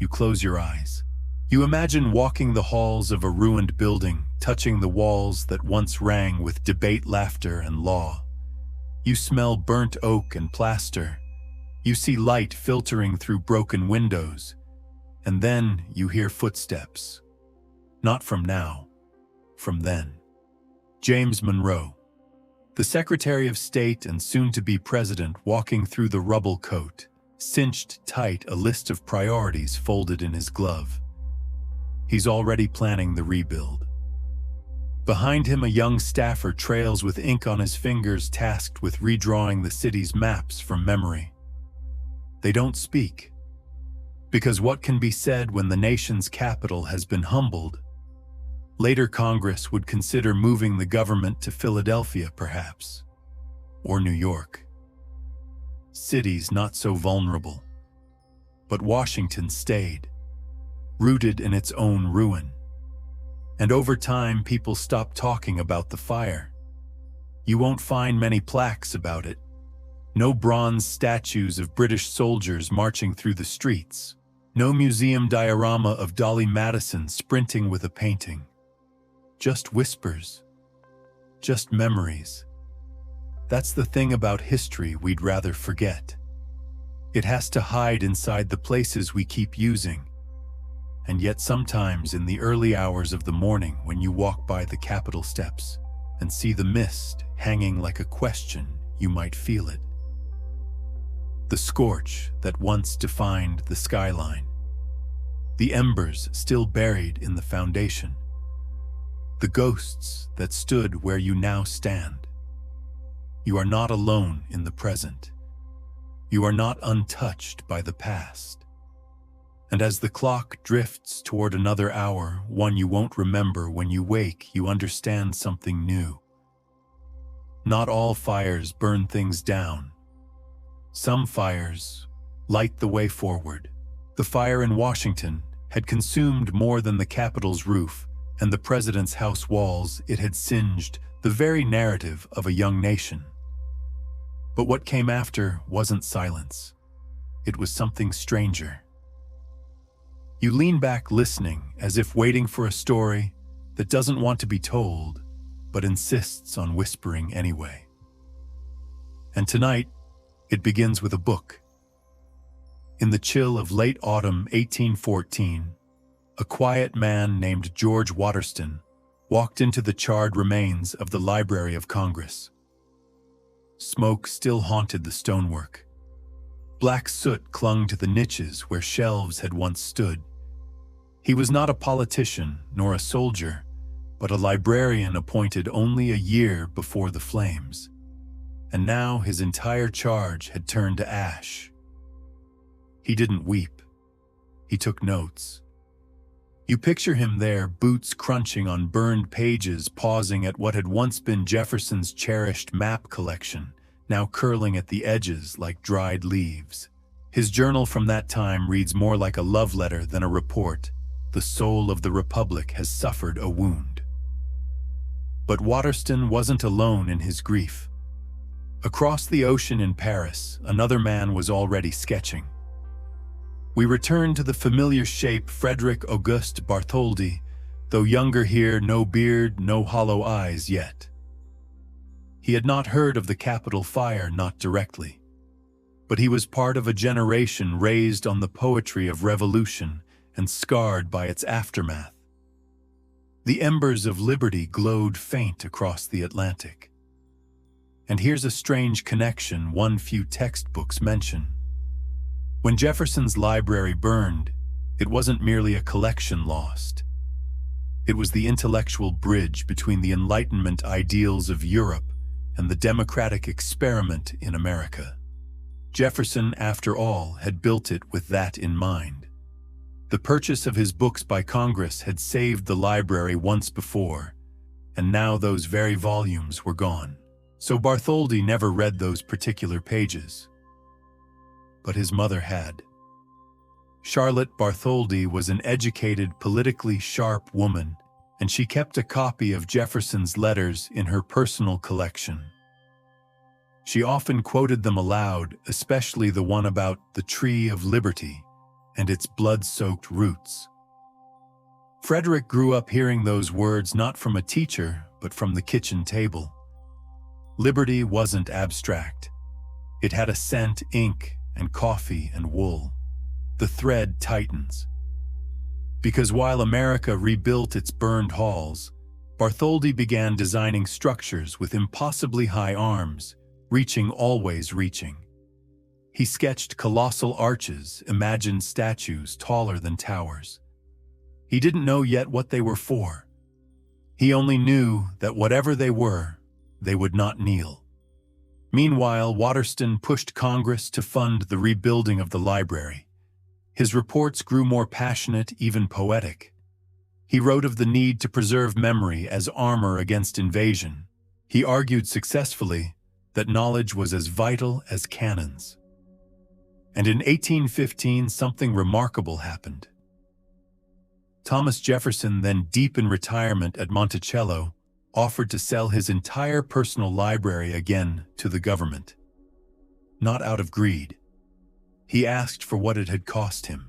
You close your eyes. You imagine walking the halls of a ruined building, touching the walls that once rang with debate, laughter, and law. You smell burnt oak and plaster. You see light filtering through broken windows. And then you hear footsteps. Not from now, from then. James Monroe, the Secretary of State and soon-to-be President, walking through the rubble, coat cinched tight, a list of priorities folded in his glove. He's already planning the rebuild. Behind him, a young staffer trails with ink on his fingers, tasked with redrawing the city's maps from memory. They don't speak, because what can be said when the nation's capital has been humbled? Later, Congress would consider moving the government to Philadelphia, perhaps, or New York. Cities not so vulnerable. But Washington stayed, rooted in its own ruin. And over time, people stopped talking about the fire. You won't find many plaques about it. No bronze statues of British soldiers marching through the streets. No museum diorama of Dolly Madison sprinting with a painting. Just whispers. Just memories. That's the thing about history we'd rather forget. It has to hide inside the places we keep using. And yet sometimes in the early hours of the morning, when you walk by the Capitol steps and see the mist hanging like a question, you might feel it. The scorch that once defined the skyline. The embers still buried in the foundation. The ghosts that stood where you now stand. You are not alone in the present. You are not untouched by the past. And as the clock drifts toward another hour, one you won't remember when you wake, you understand something new. Not all fires burn things down. Some fires light the way forward. The fire in Washington had consumed more than the Capitol's roof and the president's house walls. It had singed the very narrative of a young nation. But what came after wasn't silence. It was something stranger. You lean back listening, as if waiting for a story that doesn't want to be told, but insists on whispering anyway. And tonight, it begins with a book. In the chill of late autumn 1814, a quiet man named George Waterston walked into the charred remains of the Library of Congress. Smoke still haunted the stonework. Black soot clung to the niches where shelves had once stood. He was not a politician nor a soldier, but a librarian appointed only a year before the flames. And now his entire charge had turned to ash. He didn't weep. He took notes. You picture him there, boots crunching on burned pages, pausing at what had once been Jefferson's cherished map collection, now curling at the edges like dried leaves. His journal from that time reads more like a love letter than a report. The soul of the Republic has suffered a wound. But Waterston wasn't alone in his grief. Across the ocean in Paris, another man was already sketching. We return to the familiar shape Frederick Auguste Bartholdi, though younger here, no beard, no hollow eyes yet. He had not heard of the Capitol fire, not directly. But he was part of a generation raised on the poetry of revolution and scarred by its aftermath. The embers of liberty glowed faint across the Atlantic. And here's a strange connection one few textbooks mention. When Jefferson's library burned, it wasn't merely a collection lost. It was the intellectual bridge between the Enlightenment ideals of Europe and the democratic experiment in America. Jefferson, after all, had built it with that in mind. The purchase of his books by Congress had saved the library once before, and now those very volumes were gone. So Bartholdi never read those particular pages. But his mother had. Charlotte Bartholdi was an educated, politically sharp woman, and she kept a copy of Jefferson's letters in her personal collection. She often quoted them aloud, especially the one about the Tree of Liberty and its blood-soaked roots. Frederick grew up hearing those words not from a teacher, but from the kitchen table. Liberty wasn't abstract. It had a scent, ink, and coffee and wool. The thread tightens. Because while America rebuilt its burned halls, Bartholdi began designing structures with impossibly high arms, reaching, always reaching. He sketched colossal arches, imagined statues taller than towers. He didn't know yet what they were for. He only knew that whatever they were, they would not kneel. Meanwhile, Waterston pushed Congress to fund the rebuilding of the library. His reports grew more passionate, even poetic. He wrote of the need to preserve memory as armor against invasion. He argued successfully that knowledge was as vital as cannons. And in 1815, something remarkable happened. Thomas Jefferson, then deep in retirement at Monticello, offered to sell his entire personal library again to the government. Not out of greed. He asked for what it had cost him.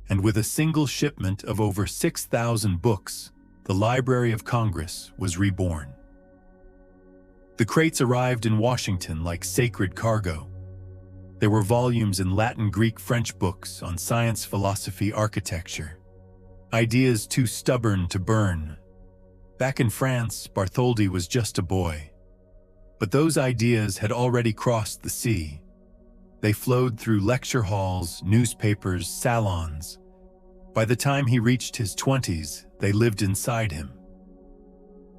And with a single shipment of over 6,000 books, the Library of Congress was reborn. The crates arrived in Washington like sacred cargo. There were volumes in Latin, Greek, French books on science, philosophy, architecture. Ideas too stubborn to burn. Back in France, Bartholdi was just a boy. But those ideas had already crossed the sea. They flowed through lecture halls, newspapers, salons. By the time he reached his 20s, they lived inside him.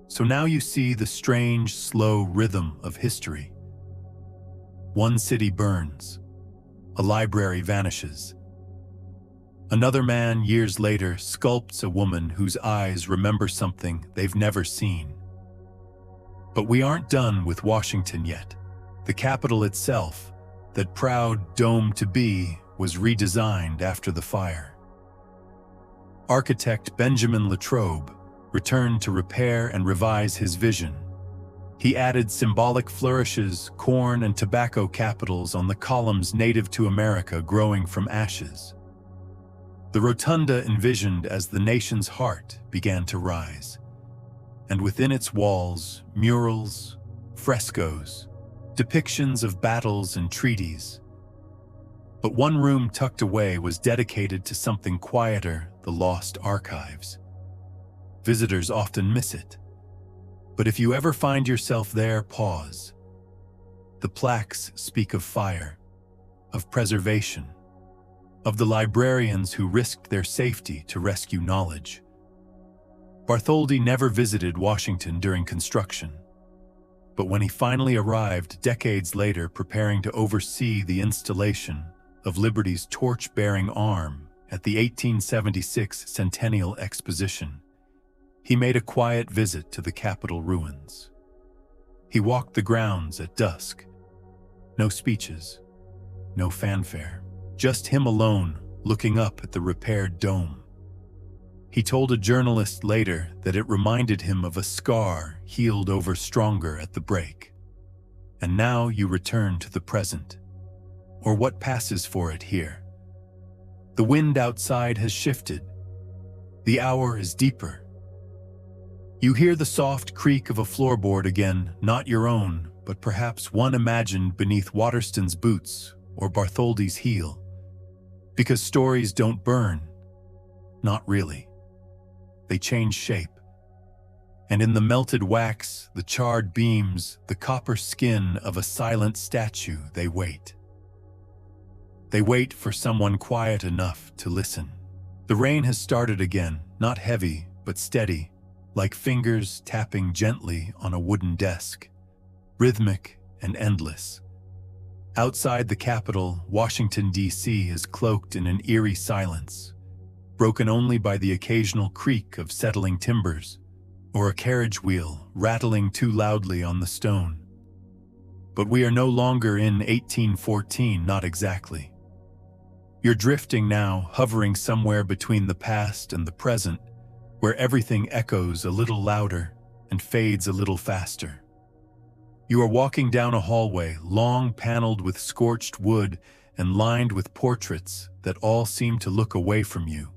So now you see the strange, slow rhythm of history. One city burns. A library vanishes. Another man, years later, sculpts a woman whose eyes remember something they've never seen. But we aren't done with Washington yet. The Capitol itself, that proud dome to be, was redesigned after the fire. Architect Benjamin Latrobe returned to repair and revise his vision. He added symbolic flourishes, corn and tobacco capitals on the columns native to America growing from ashes. The rotunda envisioned as the nation's heart began to rise, and within its walls, murals, frescoes, depictions of battles and treaties. But one room tucked away was dedicated to something quieter, the lost archives. Visitors often miss it. But if you ever find yourself there, pause. The plaques speak of fire, of preservation, of the librarians who risked their safety to rescue knowledge. Bartholdi never visited Washington during construction, but when he finally arrived decades later preparing to oversee the installation of Liberty's torch-bearing arm at the 1876 Centennial Exposition, he made a quiet visit to the Capitol ruins. He walked the grounds at dusk. No speeches, no fanfare, just him alone looking up at the repaired dome. He told a journalist later that it reminded him of a scar healed over stronger at the break. And now you return to the present, or what passes for it here. The wind outside has shifted. The hour is deeper. You hear the soft creak of a floorboard again, not your own, but perhaps one imagined beneath Waterston's boots or Bartholdi's heel. Because stories don't burn. Not really. They change shape. And in the melted wax, the charred beams, the copper skin of a silent statue, they wait. They wait for someone quiet enough to listen. The rain has started again, not heavy, but steady, like fingers tapping gently on a wooden desk, rhythmic and endless. Outside the Capitol, Washington, D.C. is cloaked in an eerie silence, broken only by the occasional creak of settling timbers, or a carriage wheel rattling too loudly on the stone. But we are no longer in 1814, not exactly. You're drifting now, hovering somewhere between the past and the present, where everything echoes a little louder and fades a little faster. You are walking down a hallway, long paneled with scorched wood and lined with portraits that all seem to look away from you.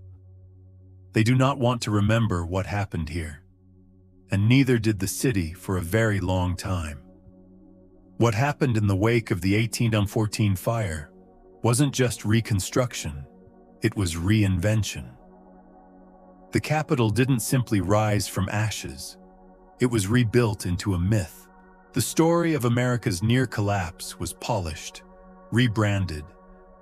They do not want to remember what happened here, and neither did the city for a very long time. What happened in the wake of the 1814 fire wasn't just reconstruction, it was reinvention. The Capitol didn't simply rise from ashes. It was rebuilt into a myth. The story of America's near collapse was polished, rebranded,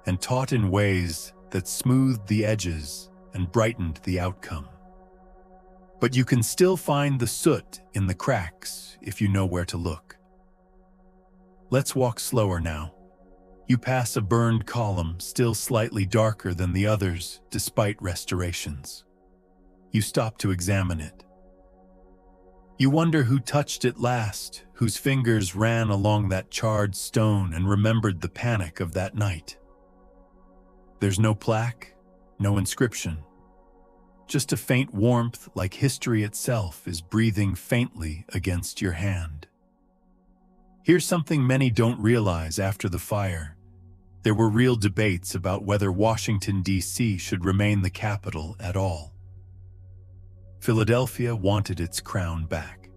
and taught in ways that smoothed the edges and brightened the outcome. But you can still find the soot in the cracks if you know where to look. Let's walk slower now. You pass a burned column, still slightly darker than the others despite restorations. You stop to examine it. You wonder who touched it last, whose fingers ran along that charred stone and remembered the panic of that night. There's no plaque, no inscription. Just a faint warmth like history itself is breathing faintly against your hand. Here's something many don't realize after the fire. There were real debates about whether Washington, D.C. should remain the capital at all. Philadelphia wanted its crown back.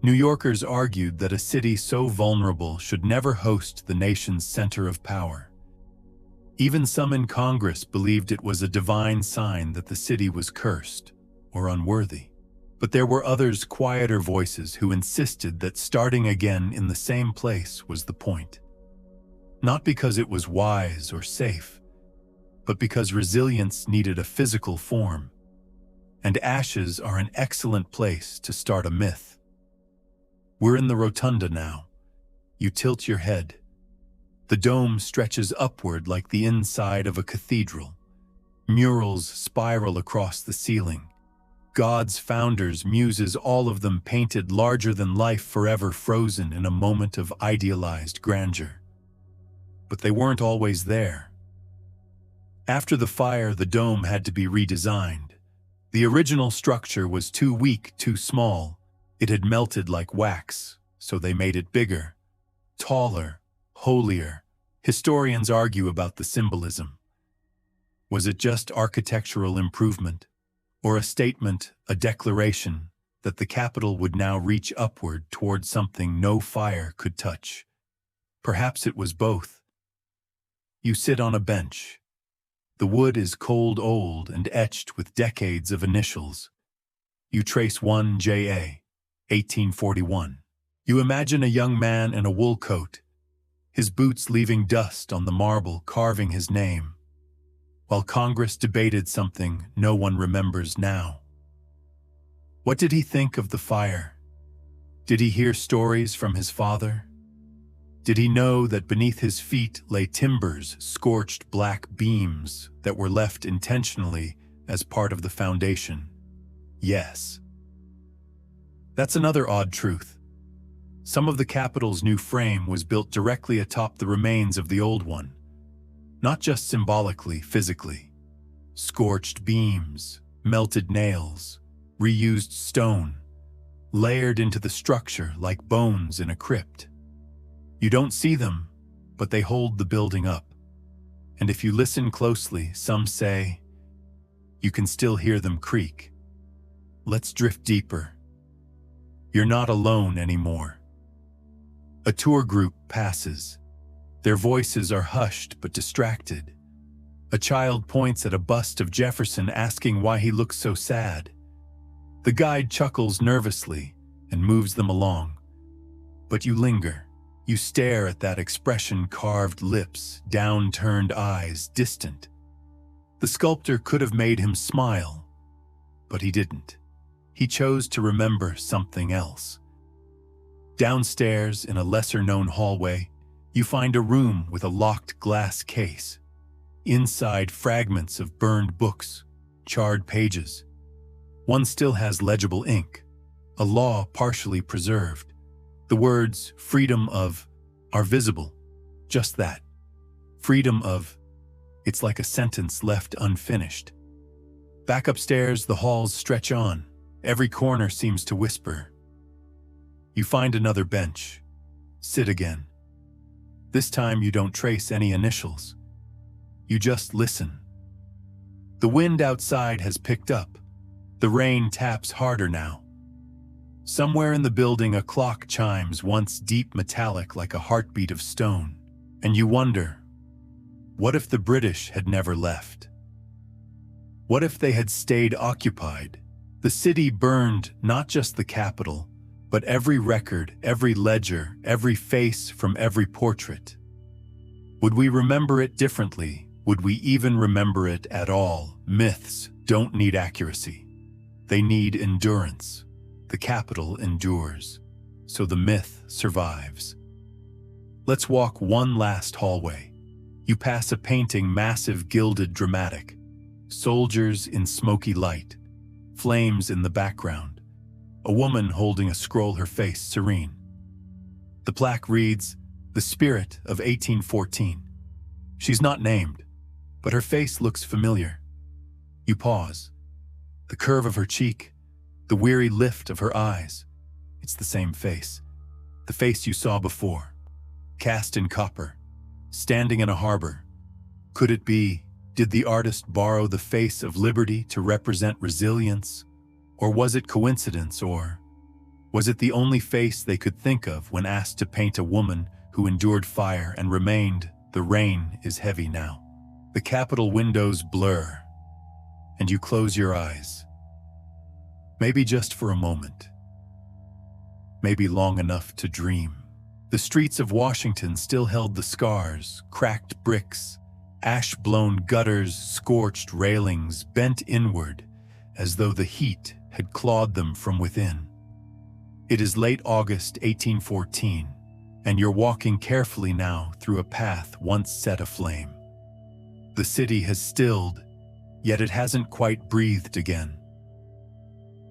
New Yorkers argued that a city so vulnerable should never host the nation's center of power. Even some in Congress believed it was a divine sign that the city was cursed or unworthy. But there were others, quieter voices, who insisted that starting again in the same place was the point. Not because it was wise or safe, but because resilience needed a physical form. And ashes are an excellent place to start a myth. We're in the rotunda now. You tilt your head. The dome stretches upward like the inside of a cathedral. Murals spiral across the ceiling. Gods, founders, muses, all of them painted larger than life, forever frozen in a moment of idealized grandeur. But they weren't always there. After the fire, the dome had to be redesigned. The original structure was too weak, too small. It had melted like wax, so they made it bigger, taller, holier. Historians argue about the symbolism. Was it just architectural improvement, or a statement, a declaration, that the capital would now reach upward toward something no fire could touch? Perhaps it was both. You sit on a bench. The wood is cold old and etched with decades of initials. You trace 1JA, 1841. You imagine a young man in a wool coat, his boots leaving dust on the marble carving his name, while Congress debated something no one remembers now. What did he think of the fire? Did he hear stories from his father? Did he know that beneath his feet lay timbers, scorched black beams that were left intentionally as part of the foundation? Yes. That's another odd truth. Some of the Capitol's new frame was built directly atop the remains of the old one, not just symbolically, physically. Scorched beams, melted nails, reused stone, layered into the structure like bones in a crypt. You don't see them, but they hold the building up. And if you listen closely, some say, you can still hear them creak. Let's drift deeper. You're not alone anymore. A tour group passes. Their voices are hushed but distracted. A child points at a bust of Jefferson, asking why he looks so sad. The guide chuckles nervously and moves them along. But you linger. You stare at that expression, carved lips, down-turned eyes, distant. The sculptor could have made him smile, but he didn't. He chose to remember something else. Downstairs, in a lesser-known hallway, you find a room with a locked glass case. Inside, fragments of burned books, charred pages. One still has legible ink, a law partially preserved. The words "freedom of" are visible. Just that. Freedom of. It's like a sentence left unfinished. Back upstairs, the halls stretch on. Every corner seems to whisper. You find another bench. Sit again. This time you don't trace any initials. You just listen. The wind outside has picked up. The rain taps harder now. Somewhere in the building, a clock chimes, once deep, metallic, like a heartbeat of stone. And you wonder, what if the British had never left? What if they had stayed occupied? The city burned not just the capital, but every record, every ledger, every face from every portrait. Would we remember it differently? Would we even remember it at all? Myths don't need accuracy. They need endurance. The capital endures, so the myth survives. Let's walk one last hallway. You pass a painting, massive, gilded, dramatic. Soldiers in smoky light, flames in the background. A woman holding a scroll, her face serene. The plaque reads, "The Spirit of 1814. She's not named, but her face looks familiar. You pause. The curve of her cheek, the weary lift of her eyes. It's the same face. The face you saw before. Cast in copper. Standing in a harbor. Could it be, did the artist borrow the face of liberty to represent resilience? Or was it coincidence? Or was it the only face they could think of when asked to paint a woman who endured fire and remained? The rain is heavy now. The Capitol windows blur, and you close your eyes. Maybe just for a moment. Maybe long enough to dream. The streets of Washington still held the scars, cracked bricks, ash-blown gutters, scorched railings, bent inward, as though the heat had clawed them from within. It is late August 1814, and you're walking carefully now through a path once set aflame. The city has stilled, yet it hasn't quite breathed again.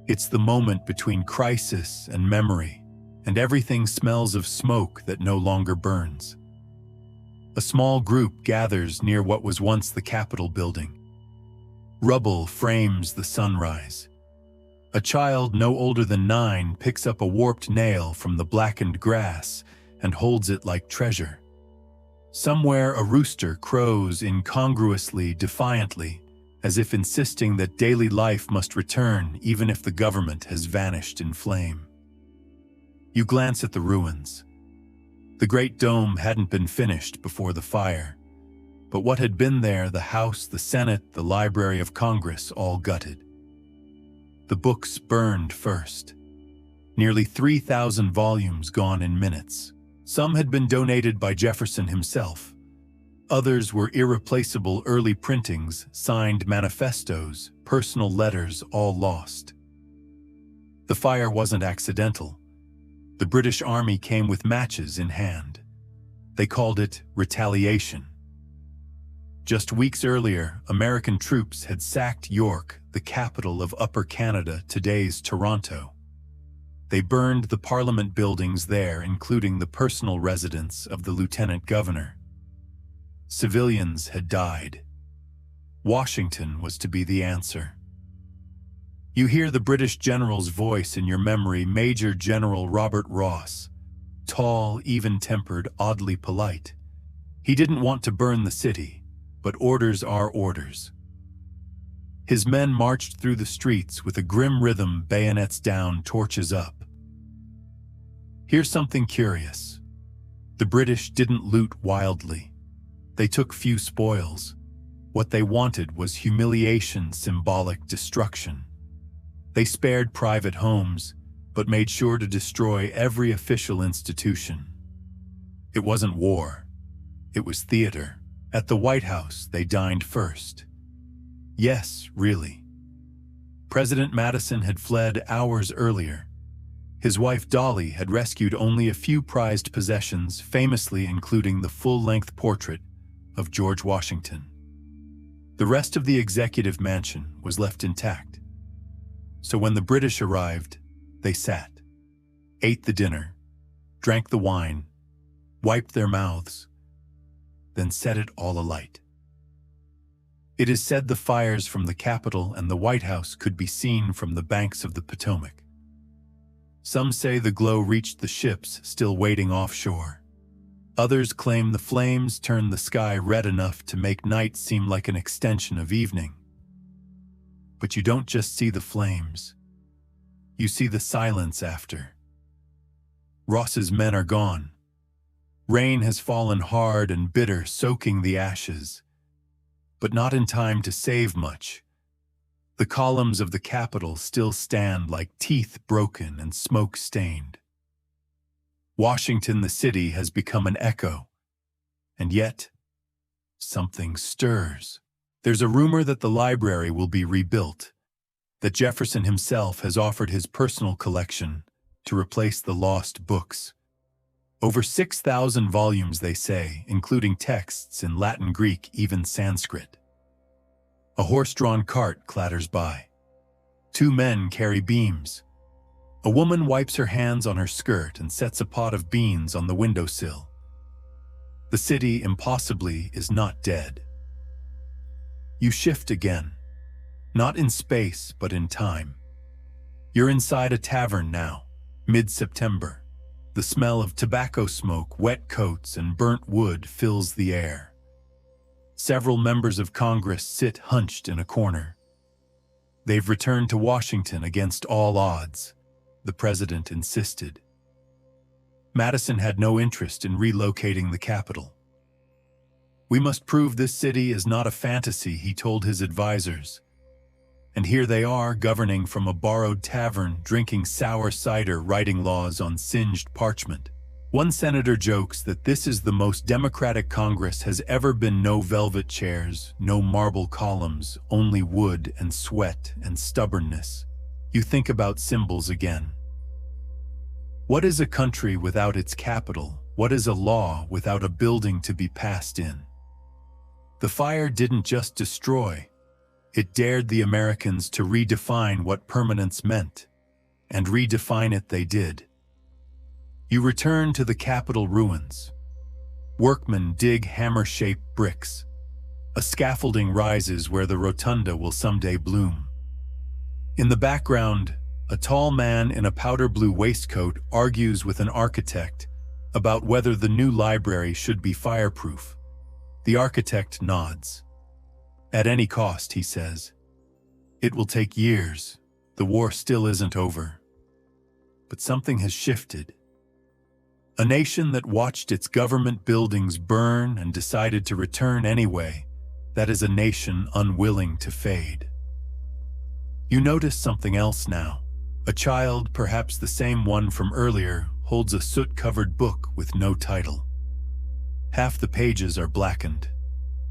It's the moment between crisis and memory, and everything smells of smoke that no longer burns. A small group gathers near what was once the Capitol building. Rubble frames the sunrise. A child no older than 9 picks up a warped nail from the blackened grass and holds it like treasure. Somewhere a rooster crows incongruously, defiantly, as if insisting that daily life must return even if the government has vanished in flame. You glance at the ruins. The Great Dome hadn't been finished before the fire, but what had been there, the House, the Senate, the Library of Congress, all gutted. The books burned first. Nearly 3,000 volumes gone in minutes. Some had been donated by Jefferson himself. Others were irreplaceable early printings, signed manifestos, personal letters, all lost. The fire wasn't accidental. The British Army came with matches in hand. They called it retaliation. Just weeks earlier, American troops had sacked York, the capital of Upper Canada, today's Toronto. They burned the Parliament buildings there, including the personal residence of the Lieutenant Governor. Civilians had died. Washington was to be the answer. You hear the British general's voice in your memory, Major General Robert Ross, tall, even-tempered, oddly polite. He didn't want to burn the city, but orders are orders. His men marched through the streets with a grim rhythm, bayonets down, torches up. Here's something curious. The British didn't loot wildly. They took few spoils. What they wanted was humiliation, symbolic destruction. They spared private homes, but made sure to destroy every official institution. It wasn't war. It was theater. At the White House, they dined first. Yes, really. President Madison had fled hours earlier. His wife Dolly had rescued only a few prized possessions, famously including the full-length portrait of George Washington. The rest of the executive mansion was left intact. So when the British arrived, they sat, ate the dinner, drank the wine, wiped their mouths, then set it all alight. It is said the fires from the Capitol and the White House could be seen from the banks of the Potomac. Some say the glow reached the ships still waiting offshore. Others claim the flames turned the sky red enough to make night seem like an extension of evening. But you don't just see the flames. You see the silence after. Ross's men are gone. Rain has fallen hard and bitter, soaking the ashes, but not in time to save much. The columns of the Capitol still stand like teeth broken and smoke-stained. Washington, the city, has become an echo. And yet, something stirs. There's a rumor that the library will be rebuilt, that Jefferson himself has offered his personal collection to replace the lost books. Over 6,000 volumes, they say, including texts in Latin, Greek, even Sanskrit. A horse-drawn cart clatters by. 2 men carry beams. A woman wipes her hands on her skirt and sets a pot of beans on the windowsill. The city, impossibly, is not dead. You shift again, not in space, but in time. You're inside a tavern now, mid-September. The smell of tobacco smoke, wet coats, and burnt wood fills the air. Several members of Congress sit hunched in a corner. They've returned to Washington against all odds, the president insisted. Madison had no interest in relocating the Capitol. We must prove this city is not a fantasy, he told his advisors. And here they are, governing from a borrowed tavern, drinking sour cider, writing laws on singed parchment. One senator jokes that this is the most democratic Congress has ever been. No velvet chairs, no marble columns, only wood and sweat and stubbornness. You think about symbols again. What is a country without its capital? What is a law without a building to be passed in? The fire didn't just destroy, It dared the Americans to redefine what permanence meant, and redefine it they did. You return to the Capitol ruins. Workmen dig hammer-shaped bricks. A scaffolding rises where the rotunda will someday bloom. In the background, a tall man in a powder-blue waistcoat argues with an architect about whether the new library should be fireproof. The architect nods. At any cost, he says. It will take years. The war still isn't over. But something has shifted. A nation that watched its government buildings burn and decided to return anyway, that is a nation unwilling to fade. You notice something else now. A child, perhaps the same one from earlier, holds a soot-covered book with no title. Half the pages are blackened,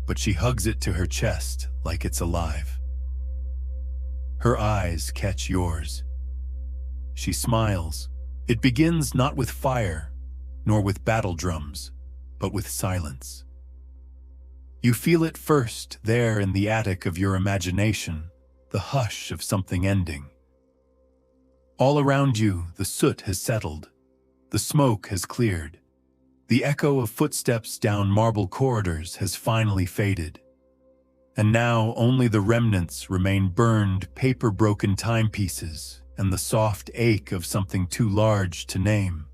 but she hugs it to her chest like it's alive. Her eyes catch yours. She smiles. It begins not with fire, nor with battle drums, but with silence. You feel it first there in the attic of your imagination, the hush of something ending. All around you, the soot has settled. The smoke has cleared. The echo of footsteps down marble corridors has finally faded. And now only the remnants remain burned, paper-broken timepieces and the soft ache of something too large to name.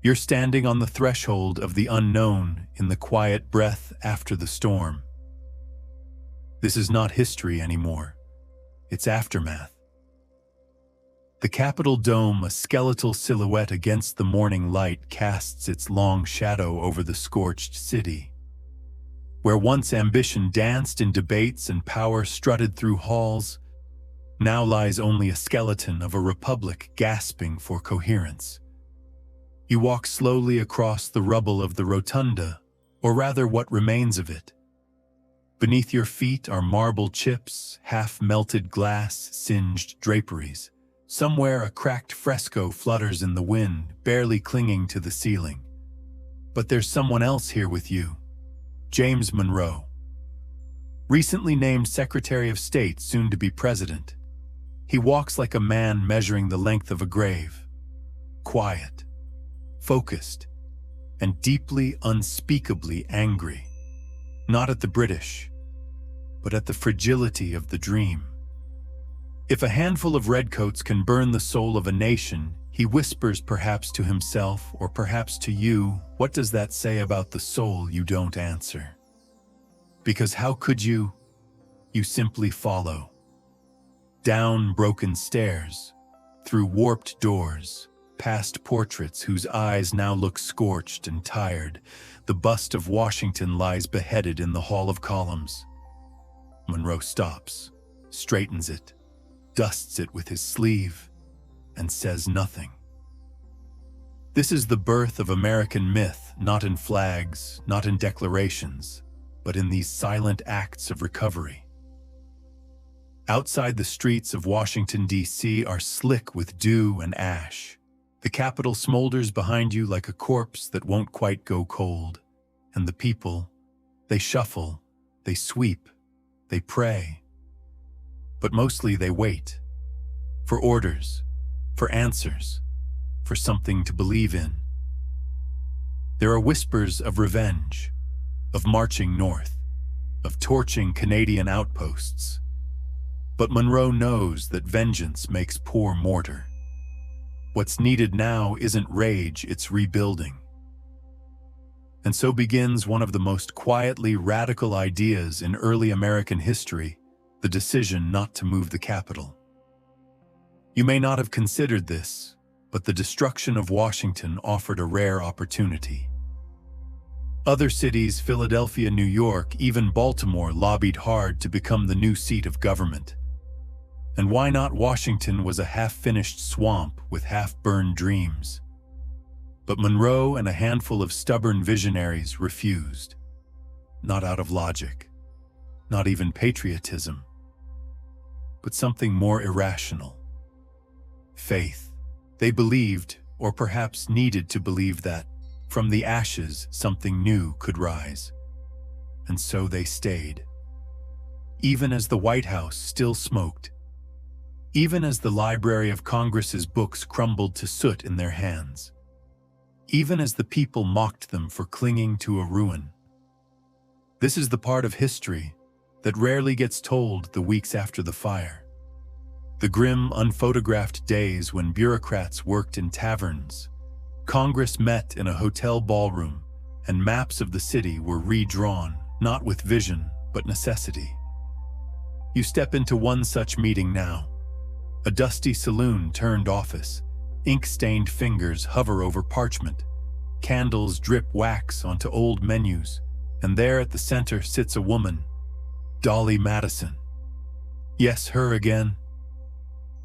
You're standing on the threshold of the unknown in the quiet breath after the storm. This is not history anymore. It's aftermath. The Capitol dome, a skeletal silhouette against the morning light, casts its long shadow over the scorched city. Where once ambition danced in debates and power strutted through halls, now lies only a skeleton of a republic gasping for coherence. You walk slowly across the rubble of the rotunda, or rather what remains of it. Beneath your feet are marble chips, half-melted glass, singed draperies. Somewhere a cracked fresco flutters in the wind, barely clinging to the ceiling. But there's someone else here with you. James Monroe. Recently named Secretary of State, soon to be President. He walks like a man measuring the length of a grave. Quiet, focused, and deeply, unspeakably angry. Not at the British, but at the fragility of the dream. If a handful of redcoats can burn the soul of a nation, he whispers perhaps to himself or perhaps to you, what does that say about the soul? You don't answer. Because how could you? You simply follow. Down broken stairs, through warped doors, past portraits whose eyes now look scorched and tired, the bust of Washington lies beheaded in the Hall of Columns. Monroe stops, straightens it, dusts it with his sleeve, and says nothing. This is the birth of American myth, not in flags, not in declarations, but in these silent acts of recovery. Outside the streets of Washington, D.C. are slick with dew and ash. The Capitol smolders behind you like a corpse that won't quite go cold. And the people, they shuffle, they sweep, they pray. But mostly they wait. For orders, for answers, for something to believe in. There are whispers of revenge, of marching north, of torching Canadian outposts. But Monroe knows that vengeance makes poor mortar. What's needed now isn't rage, it's rebuilding. And so begins one of the most quietly radical ideas in early American history, the decision not to move the Capitol. You may not have considered this, but the destruction of Washington offered a rare opportunity. Other cities, Philadelphia, New York, even Baltimore, lobbied hard to become the new seat of government. And why not? Washington was a half-finished swamp with half-burned dreams. But Monroe and a handful of stubborn visionaries refused. Not out of logic, not even patriotism, but something more irrational. Faith. They believed, or perhaps needed to believe, that from the ashes something new could rise. And so they stayed. even as the White House still smoked, even as the Library of Congress's books crumbled to soot in their hands, even as the people mocked them for clinging to a ruin. This is the part of history that rarely gets told the weeks after the fire. The grim, unphotographed days when bureaucrats worked in taverns, Congress met in a hotel ballroom, and maps of the city were redrawn, not with vision, but necessity. You step into one such meeting now. A dusty saloon turned office. Ink-stained fingers hover over parchment. Candles drip wax onto old menus, and there at the center sits a woman, Dolly Madison. Yes, her again.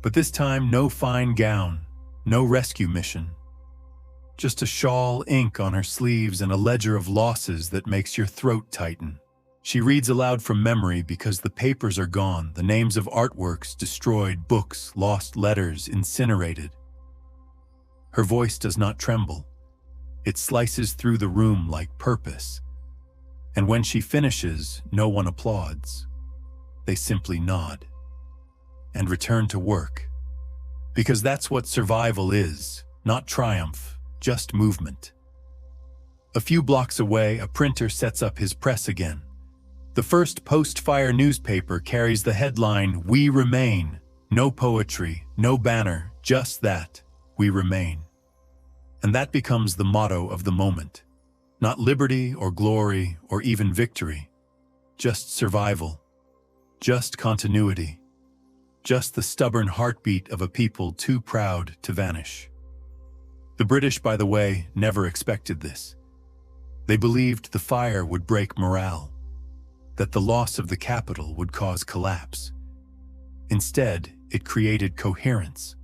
But this time no fine gown, no rescue mission. Just a shawl, ink on her sleeves, and a ledger of losses that makes your throat tighten. She reads aloud from memory because the papers are gone, the names of artworks destroyed, books, lost letters, incinerated. Her voice does not tremble. It slices through the room like purpose. And when she finishes, no one applauds. They simply nod and return to work. Because that's what survival is, not triumph, just movement. A few blocks away, a printer sets up his press again. The first post-fire newspaper carries the headline, "We Remain." No poetry, no banner, just that, we remain. And that becomes the motto of the moment. Not liberty or glory or even victory. Just survival. Just continuity. Just the stubborn heartbeat of a people too proud to vanish. The British, by the way, never expected this. They believed the fire would break morale, that the loss of the capital would cause collapse. Instead, it created coherence.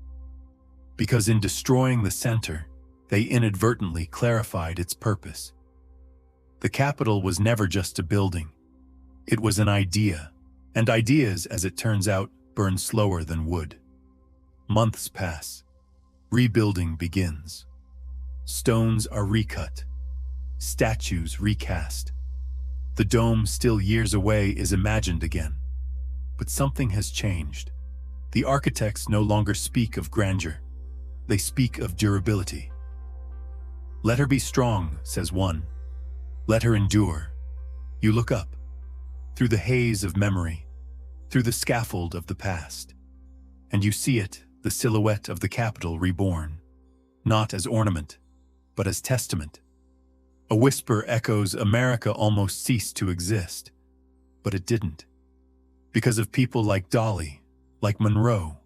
Because in destroying the center, they inadvertently clarified its purpose. The capital was never just a building. It was an idea. And ideas, as it turns out, burn slower than wood. Months pass. Rebuilding begins. Stones are recut. Statues recast. The dome, still years away, is imagined again. But something has changed. The architects no longer speak of grandeur. They speak of durability. Let her be strong, says one. Let her endure. You look up, through the haze of memory, through the scaffold of the past, and you see it, the silhouette of the Capitol reborn, not as ornament, but as testament. A whisper echoes, America almost ceased to exist, but it didn't. Because of people like Dolly, like Monroe,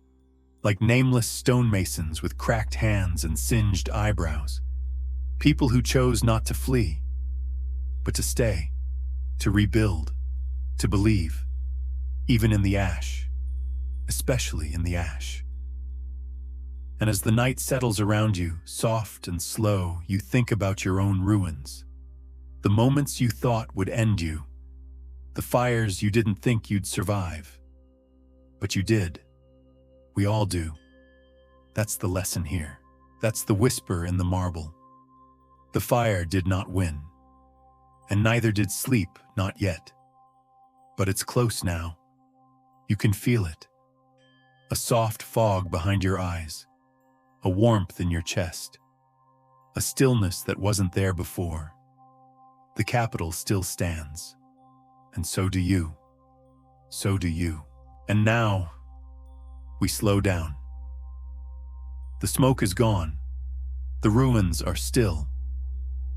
like nameless stonemasons with cracked hands and singed eyebrows. People who chose not to flee, but to stay, to rebuild, to believe, even in the ash, especially in the ash. And as the night settles around you, soft and slow, you think about your own ruins, the moments you thought would end you, the fires you didn't think you'd survive. But you did. We all do. That's the lesson here. That's the whisper in the marble. The fire did not win. And neither did sleep, not yet. But it's close now. You can feel it. A soft fog behind your eyes. A warmth in your chest. A stillness that wasn't there before. The Capitol still stands. And so do you. So do you. And now, we slow down. The smoke is gone. The ruins are still.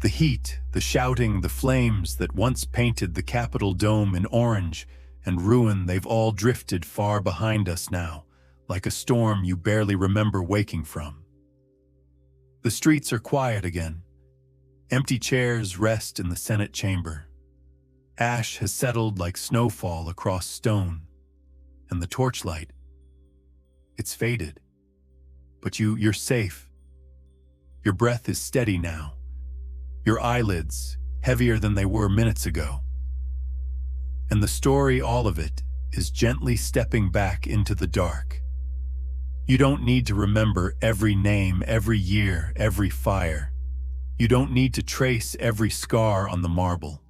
The heat, the shouting, the flames that once painted the Capitol dome in orange and ruin, they've all drifted far behind us now, like a storm you barely remember waking from. The streets are quiet again. Empty chairs rest in the Senate chamber. Ash has settled like snowfall across stone, and the torchlight, it's faded. But you're safe. Your breath is steady now. Your eyelids, heavier than they were minutes ago. And the story, all of it, is gently stepping back into the dark. You don't need to remember every name, every year, every fire. You don't need to trace every scar on the marble.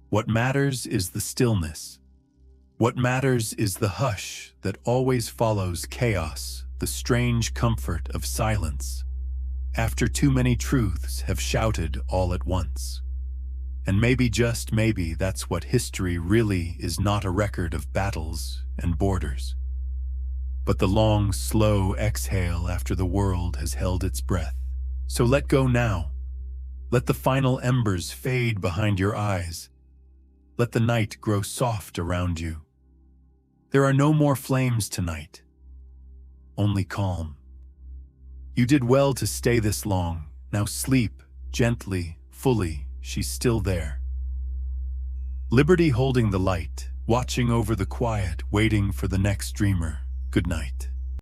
What matters is the stillness. What matters is the hush that always follows chaos, the strange comfort of silence, after too many truths have shouted all at once. And maybe, just maybe, that's what history really is, not a record of battles and borders, but the long, slow exhale after the world has held its breath. So let go now. Let the final embers fade behind your eyes. Let the night grow soft around you. There are no more flames tonight, only calm. You did well to stay this long. Now sleep, gently, fully, she's still there. Liberty holding the light, watching over the quiet, waiting for the next dreamer. Good night.